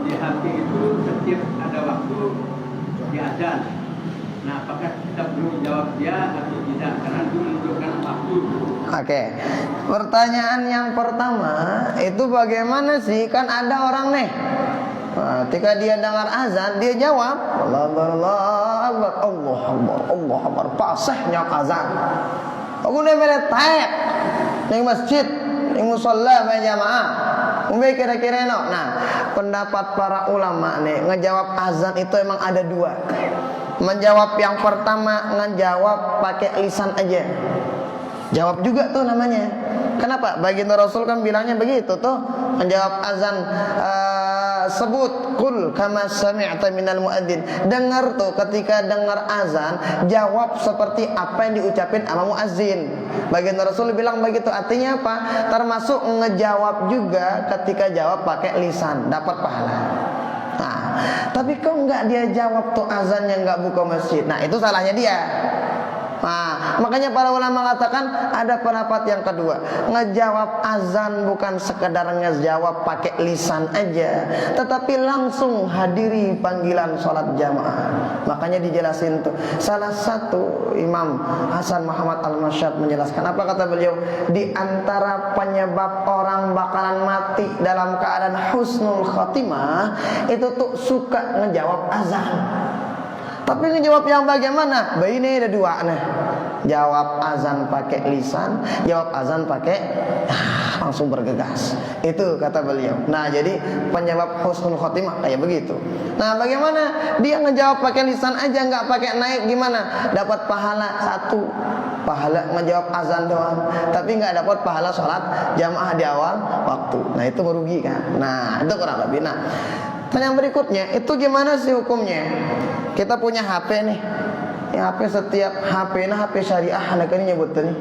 di HP itu setiap ada waktu di azan. Nah, apakah kita perlu jawab dia atau tidak? Karena itu menunjukkan waktu. Oke. Pertanyaan yang pertama itu bagaimana sih? Kan ada orang nih. Ketika dia dengar azan, dia jawab Allah Akbar, Allah Akbar, Allah Akbar. Pasahnya azan. Aku nih meletak di masjid. Yang musalla berjamaah. Mungkin kira-kira no. Nah, pendapat para ulama nih ngejawab azan itu emang ada dua. Menjawab yang pertama ngejawab pakai lisan aja. Jawab juga tuh namanya. Kenapa? Baginda Rasul kan bilangnya begitu tuh. Menjawab azan sebut qul kama sami'ta minal muadzin. Dengar tuh ketika dengar azan, jawab seperti apa yang diucapin sama muadzin. Baginda Rasul bilang begitu. Artinya apa? Termasuk ngejawab juga ketika jawab pakai lisan, dapat pahala. Nah, tapi kok enggak dia jawab tuh azannya enggak buka masjid. Nah, itu salahnya dia. Nah, makanya para ulama mengatakan ada pendapat yang kedua, ngejawab azan bukan sekedar ngejawab pakai lisan aja, tetapi langsung hadiri panggilan sholat jamaah. Makanya dijelasin tuh. Salah satu Imam Hasan Muhammad Al-Masyad menjelaskan, apa kata beliau? Di antara penyebab orang bakalan mati dalam keadaan husnul khatimah itu tuh suka ngejawab azan. Tapi ngejawab yang bagaimana? Ini ada dua nih. Jawab azan pakai lisan, jawab azan pakai langsung bergegas. Itu kata beliau. Nah, jadi penyebab husnul khotimah kayak begitu. Nah, bagaimana dia ngejawab pakai lisan aja nggak pakai naik gimana? Dapat pahala satu. Pahala ngejawab azan doang, tapi nggak dapat pahala sholat jamaah di awal waktu. Nah, itu merugikan. Nah, itu kurang lebih. Nah, pertanyaan berikutnya, itu gimana sih hukumnya? Kita punya HP nih. Ya, HP setiap HP nah HP syariah anak ini nyebut nih.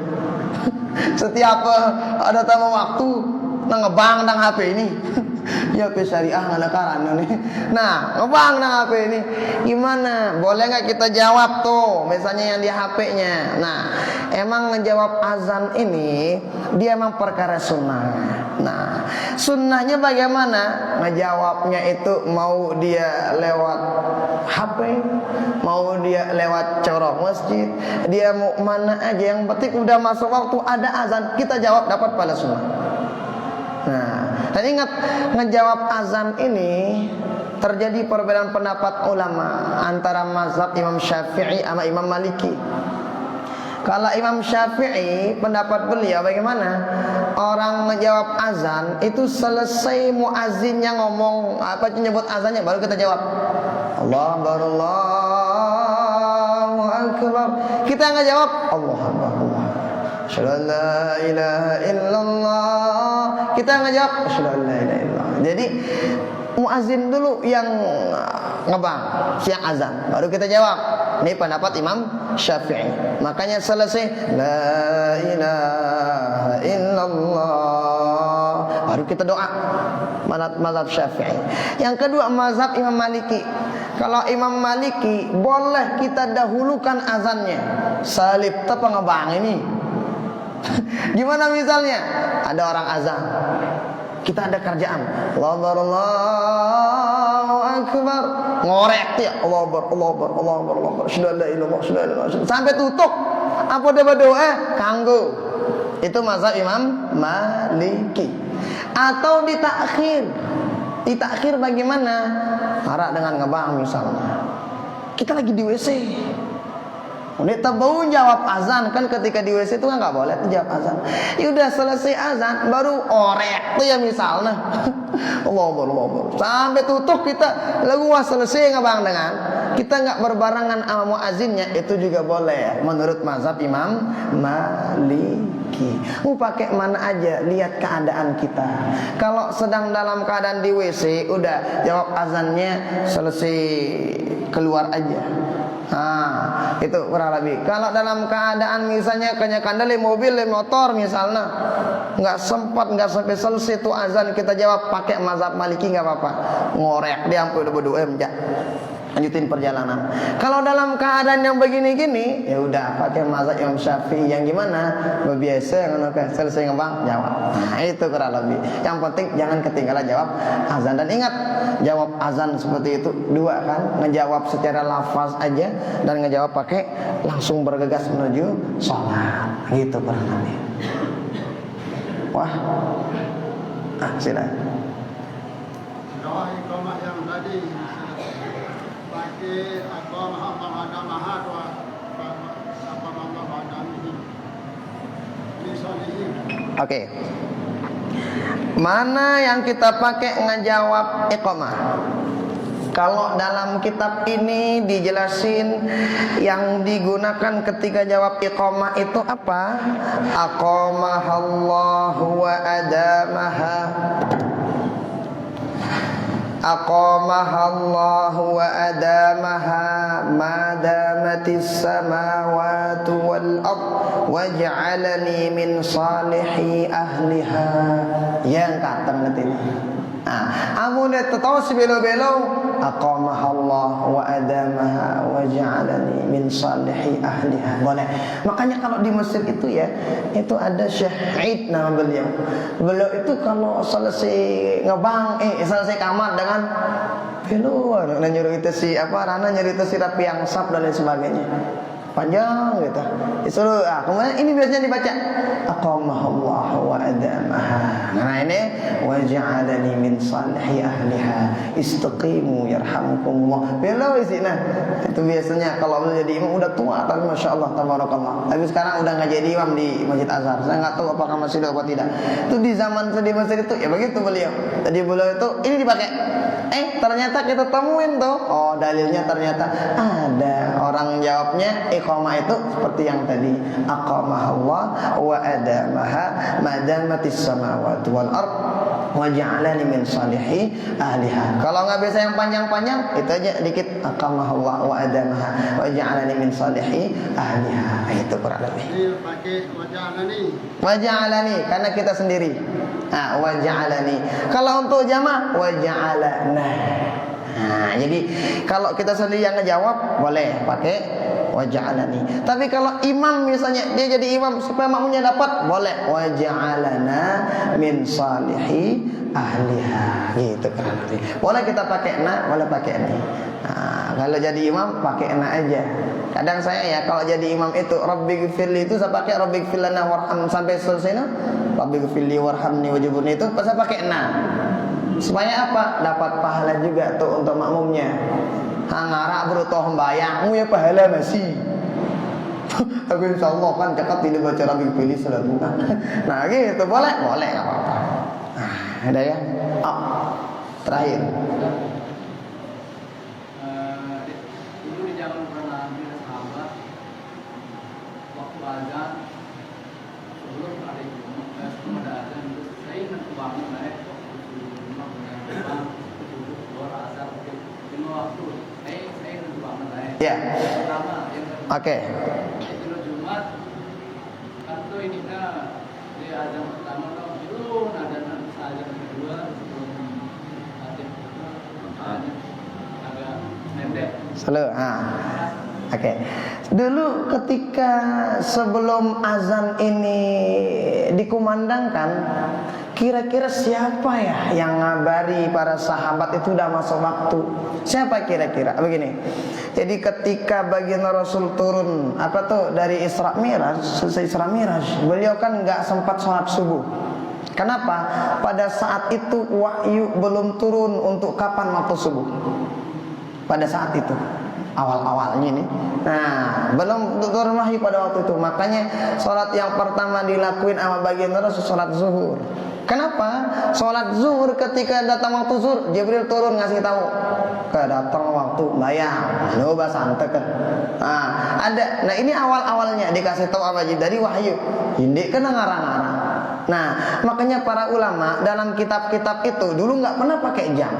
Setiap ada tamu waktu nang ngebang nang HP ini. Ya pe syariah ngana karan nih. Nah, ngebang nah HP ini. Gimana? Boleh nggak kita jawab tuh, misalnya yang di HP-nya. Nah, emang ngejawab azan ini dia emang perkara sunnah. Nah, sunnahnya bagaimana? Ngejawabnya itu mau dia lewat HP, mau dia lewat corong masjid, dia mau mana aja, yang penting udah masuk waktu ada azan, kita jawab dapat pahala sunnah. Nah, dan ingat, ngejawab azan ini terjadi perbedaan pendapat ulama antara mazhab Imam Syafi'i sama Imam Maliki. Kalau Imam Syafi'i, pendapat beliau bagaimana? Orang ngejawab azan itu selesai muazzinnya ngomong apa, nyebut azannya, baru kita jawab Allahu Akbar, Allahu Akbar. Kita nggak jawab Allahu Akbar, Allah, asyhadu an la ilaha illallah. Kita nggak jawab asyhadu an la ilaha illallah. Jadi muazzin dulu yang ngebang siang azan, baru kita jawab. Ini pendapat Imam Syafi'i. Makanya selesai la ilaha illallah, baru kita doa. Mazhab Syafi'i. Yang kedua mazhab Imam Maliki. Kalau Imam Maliki boleh kita dahulukan azannya. Salib apa ngebang ini? Gimana misalnya? Ada orang azan, kita ada kerjaan, Allahu Akbar, ngorek ya, Allahu Akbar, Allahu Akbar, Allahu Akbar, Allahu Akbar, asyhadu an la ilaha illallah, sampai tutup. Apa dia berdoa? Kanggo. Itu mazhab Imam Maliki. Atau ditakhir. Ditakhir bagaimana? Marah dengan ngebang misalnya. Kita lagi di WC. Ini tahu jawab azan, kan ketika di WC itu kan nggak boleh jawab azan. Ya udah selesai azan baru orek tuh ya misalnya. Allah sampai tutup kita lagu selesai ngebang dengan kita nggak berbarengan sama muazzinnya, itu juga boleh menurut mazhab Imam Maliki. Mau pakai mana aja, lihat keadaan kita. Kalau sedang dalam keadaan di WC, udah jawab azannya selesai keluar aja. Nah, itu kurang lebih. Kalau dalam keadaan misalnya kenyakan dari mobil, dari motor misalnya, nggak sempat, nggak sampai selesai itu azan, kita jawab pakai mazhab Maliki nggak apa-apa. Ngorek dia sampai udah berdoa menjak. Lanjutin perjalanan. Kalau dalam keadaan yang begini-gini, ya udah pakai mazhab Imam Syafi'i yang gimana? Biasa yang selesai ngebang jawab. Nah, itu kurang lebih. Yang penting jangan ketinggalan jawab azan. Dan ingat, jawab azan seperti itu dua kan, ngejawab secara lafaz aja dan ngejawab pakai langsung bergegas menuju sholat. Gitu kurang lebih. Wah, silakan. Doa iqamah yang tadi pakai aqamah maha wa Oke. Mana yang kita pakai ngejawab iqamah? Kalau dalam kitab ini dijelasin yang digunakan ketika jawab iqamah itu apa? Aqamahallahu wa adamaha. Aqamahallahu wa adamaha ma damatis samawati wal ard waj'alani min salihi ahliha. Yang kata nanti. Amun tahu si belo-belo aqamahallahu wa adamaha waj'alani min salihi ahliha. Boleh. Makanya kalau di Mesir itu ya, itu ada Syekh nama beliau. Beliau itu kalau selesai ngebang selesai kamar dengan belo nyuruh itu si apa Rana nyuruh itu si Rapi yang sap dan lain sebagainya. Panjang gitu. Disuruh kemudian ini biasanya dibaca aqamahallahu wa adamaha. Nah ini waj'alani min salihi ahliha istaqimu yarhamukumullah. Beliau isinya itu biasanya kalau beliau jadi imam udah tua tapi masyaallah tabarakallah. Tapi sekarang udah enggak jadi imam di Masjid Azhar. Saya enggak tahu apakah masih ada atau tidak. Itu di zaman di Mesir itu ya begitu beliau. Jadi beliau itu ini dipakai. Ternyata kita temuin tuh. Oh, dalilnya ternyata ada. Orang jawabnya iqamah itu seperti yang tadi. Aqamahallah wa adamaha madamatis samawati wal ard wa ja'alani min salihi ahliha. Kalau nggak bisa yang panjang-panjang, itu aja dikit. Aqamahallah wa adamaha wa ja'alani min salihi ahliha. Itu kurang lebih. pakai waja'alani. Wa ja'alani karena kita sendiri. Nah, waja'alani. Kalau untuk jamaah waja'alana. Nah, jadi kalau kita sendiri yang ngejawab boleh pakai waja'alani. Tapi kalau imam misalnya dia jadi imam supaya makmumnya dapat, boleh waja'alana min salihi ahliha. Gitu kan. Boleh kita pakai na, boleh pakai ni. Nah, kalau jadi imam pakai na aja. Kadang saya ya kalau jadi imam itu Rabbighfirli itu saya pakai Rabbighfir lana warham sampai selesai no. Rabbighfirli warhamni wajibuni itu saya pakai na. Supaya apa? Dapat pahala juga tuh untuk makmumnya. Ngara berutuh bayang ya pahala masih. Tapi insyaallah kan cakap tidak baca Rabbighfirli selalu. Nah, gitu boleh enggak apa-apa. Nah, ada ya. Oh, terakhir. Dulu di zaman Nabi dan sahabat waktu azan sebelum ada sebelum ada azan itu saya ingat banget Ya. Oke. Itu Jumat kan tuh ini di azan pertama tuh dulu ada azan kedua sebelum agak pendek. Selalu. Oke. Dulu ketika sebelum azan ini dikumandangkan, kira-kira siapa ya yang ngabari para sahabat itu udah masuk waktu? Siapa kira-kira? Begini. Jadi ketika baginda Rasul turun dari Isra Miraj, selesai Isra Miraj, beliau kan nggak sempat sholat subuh. Kenapa? Pada saat itu wahyu belum turun untuk kapan waktu subuh. Pada saat itu awal-awalnya ini. Nah, belum turun wahyu pada waktu itu. Makanya sholat yang pertama dilakuin sama baginda Rasul sholat zuhur. Kenapa? Sholat zuhur ketika datang waktu zuhur, Jibril turun ngasih tahu, datang waktu bayang, coba santai kan. Nah, ada. Nah, ini awal-awalnya dikasih tahu apa dari wahyu. Hindi kena ngarang-ngarang. Nah, makanya para ulama dalam kitab-kitab itu dulu nggak pernah pakai jam.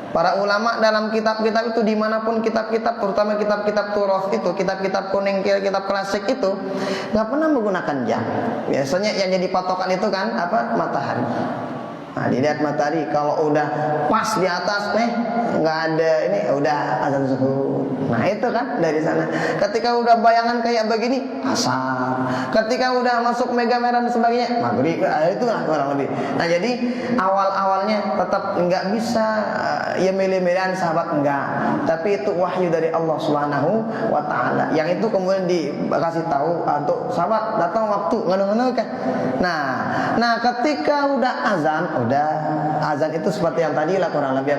Para ulama dalam kitab-kitab itu dimanapun kitab-kitab, terutama kitab-kitab Turas itu, kitab-kitab kuning, kitab klasik itu nggak pernah menggunakan jam. Biasanya yang jadi patokan itu kan matahari. Nah, dilihat matahari kalau udah pas di atas nggak ada ini udah azan zuhur. Nah, itu kan dari sana. Ketika udah bayangan kayak begini asar. Ketika udah masuk mega merah dan sebagainya maghrib. Itulah kurang lebih. Nah, jadi awal-awalnya tetap nggak bisa ya milih-milihan sahabat enggak. Tapi itu wahyu dari Allah Subhanahu wa taala. Yang itu kemudian dikasih tahu untuk sahabat datang waktu ngono-ngono kan. Nah, ketika udah azan itu seperti yang tadi lah kurang lebih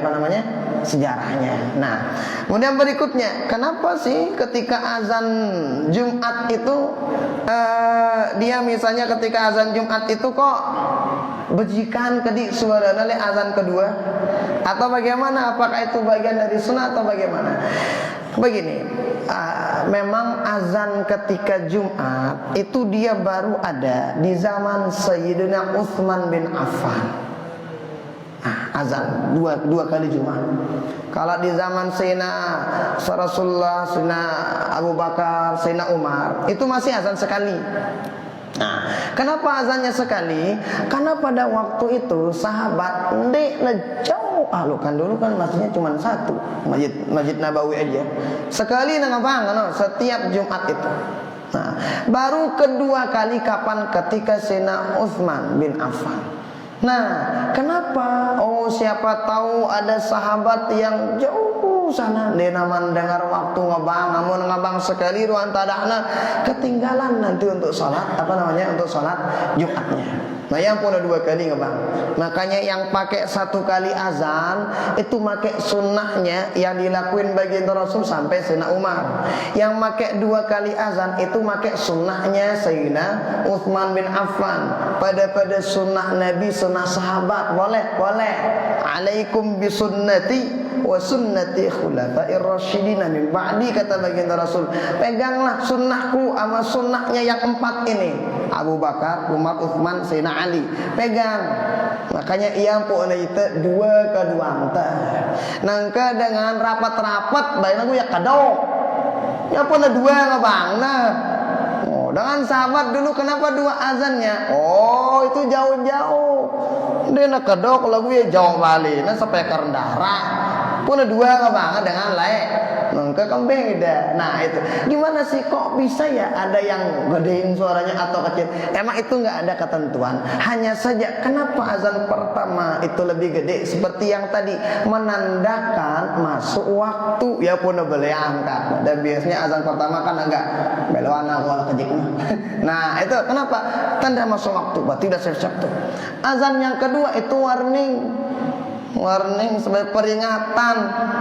sejarahnya. Nah, kemudian berikutnya, kenapa sih ketika azan Jumat itu dia misalnya ketika azan Jumat itu kok bejikan kedi suara nale azan kedua atau bagaimana? Apakah itu bagian dari sunnah atau bagaimana? Begini, memang azan ketika Jumat itu dia baru ada di zaman Sayyidina Utsman bin Affan. Azan dua kali Jumat. Kalau di zaman Sayyidina Rasulullah, Sayyidina Abu Bakar, Sayyidina Umar itu masih azan sekali. Nah, kenapa azannya sekali? Karena pada waktu itu sahabat jauh kan dulu kan masjidnya cuma satu, Masjid Nabawi aja. Sekali setiap Jumat itu. Nah, baru kedua kali kapan? Ketika Sayyidina Utsman bin Affan. Nah, kenapa? Siapa tahu ada sahabat yang jauh sana dia naman dengar waktu ngabang sekali ruang tadahna ketinggalan nanti untuk sholat untuk sholat Jumatnya. Nah, yang pun ada dua kali ngebang. Makanya yang pakai satu kali azan itu pakai sunnahnya yang dilakuin baginda Rasul sampai Sayyidina Umar. Yang pakai dua kali azan itu pakai sunnahnya Sayyidina Utsman bin Affan. Pada sunnah Nabi, sunnah sahabat boleh. Alaikum bisunnati wa sunnati khulafa'ir rasyidin min ba'di, kata baginda Rasul. Peganglah sunnahku sama sunnahnya yang empat ini. Abu Bakar, Umar, Utsman, Sayyidina Ali. Pegang. Makanya ia pun itu dua kedua anta. Nangka dengan rapat-rapat baik lagu ya kado. Ya pun dua ngabang nah. Oh, dengan sahabat dulu kenapa 2 azannya? Oh, itu jauh-jauh. Dia nak kedok lagu ya jauh balik. Nah sampai ke darah. Pun 2 nggak banget dengan lain. Nengke kan beda. Nah itu gimana sih kok bisa ya ada yang gedein suaranya atau kecil? Emang itu nggak ada ketentuan. Hanya saja kenapa azan pertama itu lebih gede seperti yang tadi menandakan masuk waktu ya pun boleh angkat. Dan biasanya azan pertama kan agak beloana kalau kejik. Nah itu kenapa tanda masuk waktu? Berarti udah siap-siap tuh. Azan yang kedua itu warning sebagai peringatan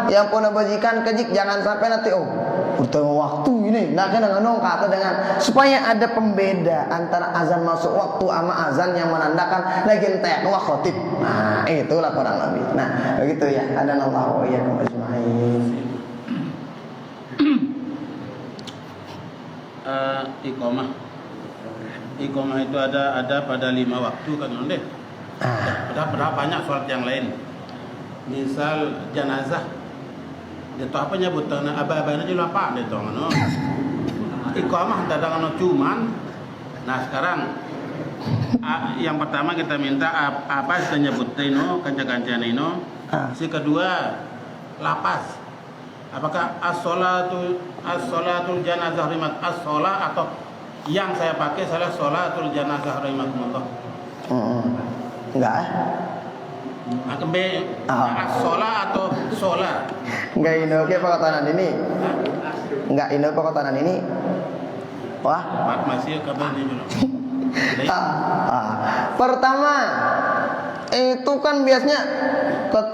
yang pun bajikan kejik jangan sampai nanti bertemu waktu ini nak kena nganong kata dengan supaya ada pembeda antara azan masuk waktu sama azan yang menandakan lagi entek wah khotib. Nah itulah kurang lebih. Nah begitu ya. Adanallahu wa iyyakum ajma'in. Iqamah itu ada pada 5 waktu kan deh. Ada banyak sholat yang lain. Misal jenazah, dia tahu apa nyebutan abah-abahnya juga apa dia tahu no. Iqamah dadangan cuman. Nah sekarang yang pertama kita minta apa kita nyebutin no kanca-kancane no. Si kedua lapas. Apakah as-sholatul janazah rimat as-sholah atau yang saya pakai salah sholatul janazah rimatullah. Enggak. As-sholah atau sholah? Enggak ini oke perkataan ini. Enggak ini perkataan ini. Wah, masih kabar ini dulu. Pertama itu kan biasanya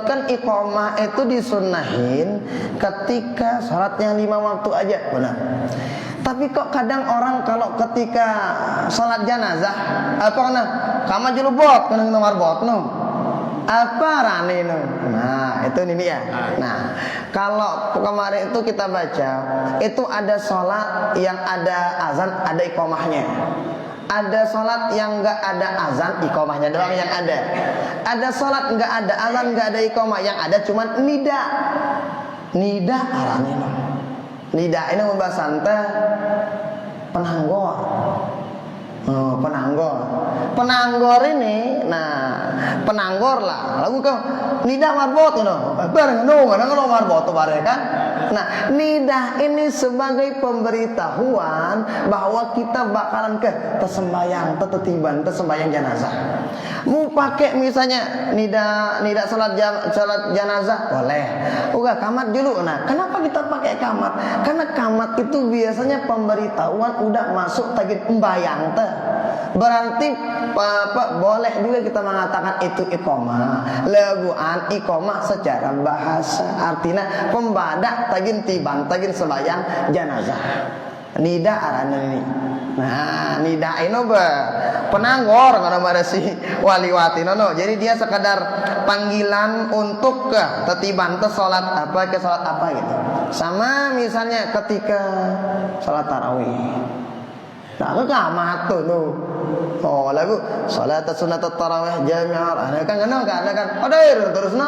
kan iqamah itu disunahin ketika sholat yang 5 waktu aja, benar. Tapi kok kadang orang kalau ketika sholat jenazah apa kena kama jelubot kena nomor bot no apa rane no. Nah itu ini ya. Nah kalau kemarin itu kita baca itu ada sholat yang ada azan ada iqamahnya. Ada sholat yang enggak ada azan, iqamahnya doang yang ada. Ada sholat enggak ada azan, enggak ada iqamah, yang ada cuman nida. Nida arane no. Nida ini pembahasan penanggor. Penanggor ini, nah penanggor lah. Lagu kau nida marbot no. Bareng no marbot bareng kan. Nah, nidah ini sebagai pemberitahuan bahwa kita bakalan ke tersembayang, tersembayang jenazah. Mau pakai misalnya nidah salat jenazah boleh. Udah kamat dulu. Nah, kenapa kita pakai kamat? Karena kamat itu biasanya pemberitahuan udah masuk tagih membayang teh. Berarti boleh juga kita mengatakan itu iqamah. Lebuan iqamah secara bahasa artinya pembadak tagin sembayang jenazah. Nida arana ini. Nah, nida ini penanggor kalau si waliwati no. Jadi dia sekadar panggilan untuk ke tetiban ke salat apa gitu. Sama misalnya ketika salat tarawih. Nah, kamat tuh no. Oh, lagu salat sunat tarawih jami'ah. Nah, kan ada terus no.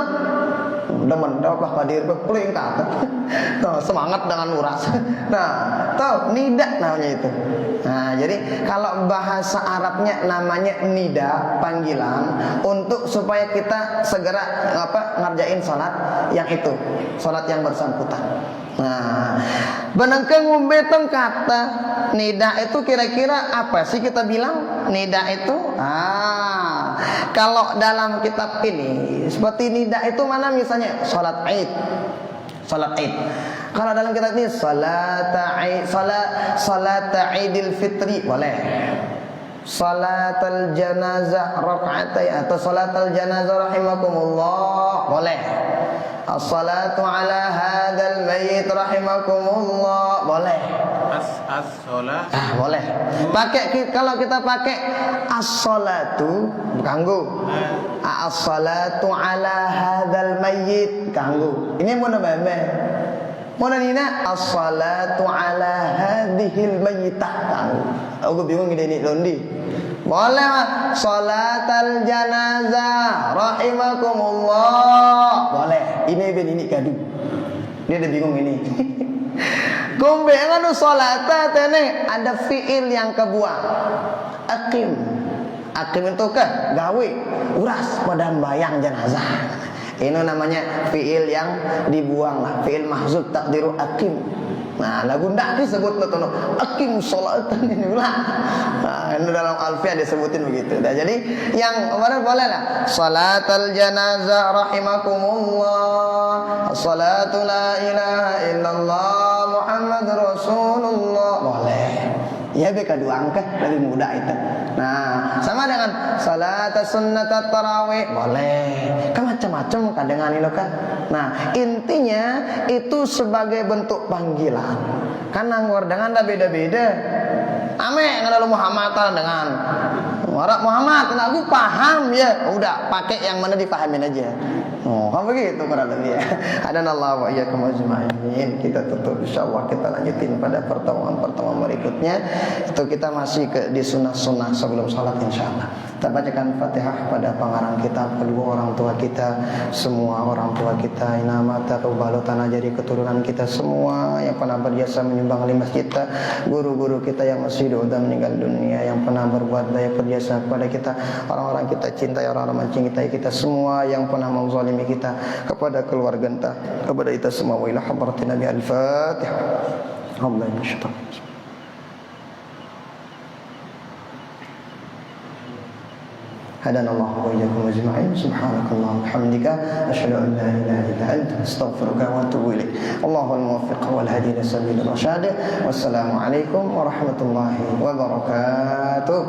Demen apa hadir berpuling kata. Nah, semangat dengan uras. Nah, tahu nida namanya itu. Nah, jadi kalau bahasa Arabnya namanya nida, panggilan untuk supaya kita segera ngerjain salat yang itu, salat yang bersangkutan. Nah, benangkeng ngumbeteng kata nida itu kira-kira apa sih kita bilang nida itu? Kalau dalam kitab ini seperti nida itu mana misalnya salat Id. Kalau dalam kitab ini salat Idul Fitri boleh. Salatul janazah rakaatai atau salatul janazah rahimakumullah boleh. As-salatu ala hadzal mayyit rahimakumullah boleh. As-salat boleh. Kalau kita pakai as-salatu kanggo. As-salatu ala hadzal mayyit kanggo. Ini mau nambah. Mau nina as-salatu ala hadhil mayyitah kanggo. Aku bingung ini londi. Boleh mah salatal janazah rahimakumullah boleh. Ini kadu. Dia udah bingung ini. Kumbe nganu salata tene ada fiil yang kebuang. Aqim. Aqim itu gawe uras pada bayang jenazah. Ini namanya fiil yang dibuang lah, fiil mahzuf takdiru aqim. Nah, lagu ndak disebut tuh aqim sholatan ini ulah. Nah, ini dalam alfiah disebutin begitu. Nah, jadi yang kemarin boleh lah. Salatul janazah rahimakumullah. Salatu la ilaha illallah Muhammadur Rasulullah. Boleh. Ya beka dua angka lebih mudah itu. Nah, sama dengan salat sunnat tarawih boleh. Kan macam-macam kadengan itu kan. Nah, intinya itu sebagai bentuk panggilan. Karena ngordangan dah beda-beda. Ame ngadalu Muhammad dengan Warak Muhammad, kena aku paham ya. Udah pakai yang mana dipahamin aja. Oh, kan begitu kurang lebih ya. Adanallahu wa iyyakum ajma'in. Kita tutup insyaallah, kita lanjutin pada pertemuan-pertemuan berikutnya. Itu kita masih di sunnah-sunnah sebelum salat insyaallah. Kita bacakan Fatihah pada pengarang kita, kedua orang tua kita, semua orang tua kita, inama taqabbalu tanah jadi keturunan kita semua yang pernah berjasa menyumbang di masjid kita, guru-guru kita yang masih sudah meninggal dunia, yang pernah berbuat daya berjasa kepada kita, orang-orang kita cintai, orang-orang mencintai kita semua, yang pernah menzalimi kita, kepada keluarga kita, kepada kita semua. Wa ila hadratin Nabi al-Fatihah. Allahu akbar. هدانا الله وإياكم أجمعين سبحانك اللهم وبحمدك أشهد أن لا إله إلا أنت أستغفرك وأتوب إليك الله الموفق والهدي إلى سبيل الرشاد والسلام عليكم ورحمة الله وبركاته.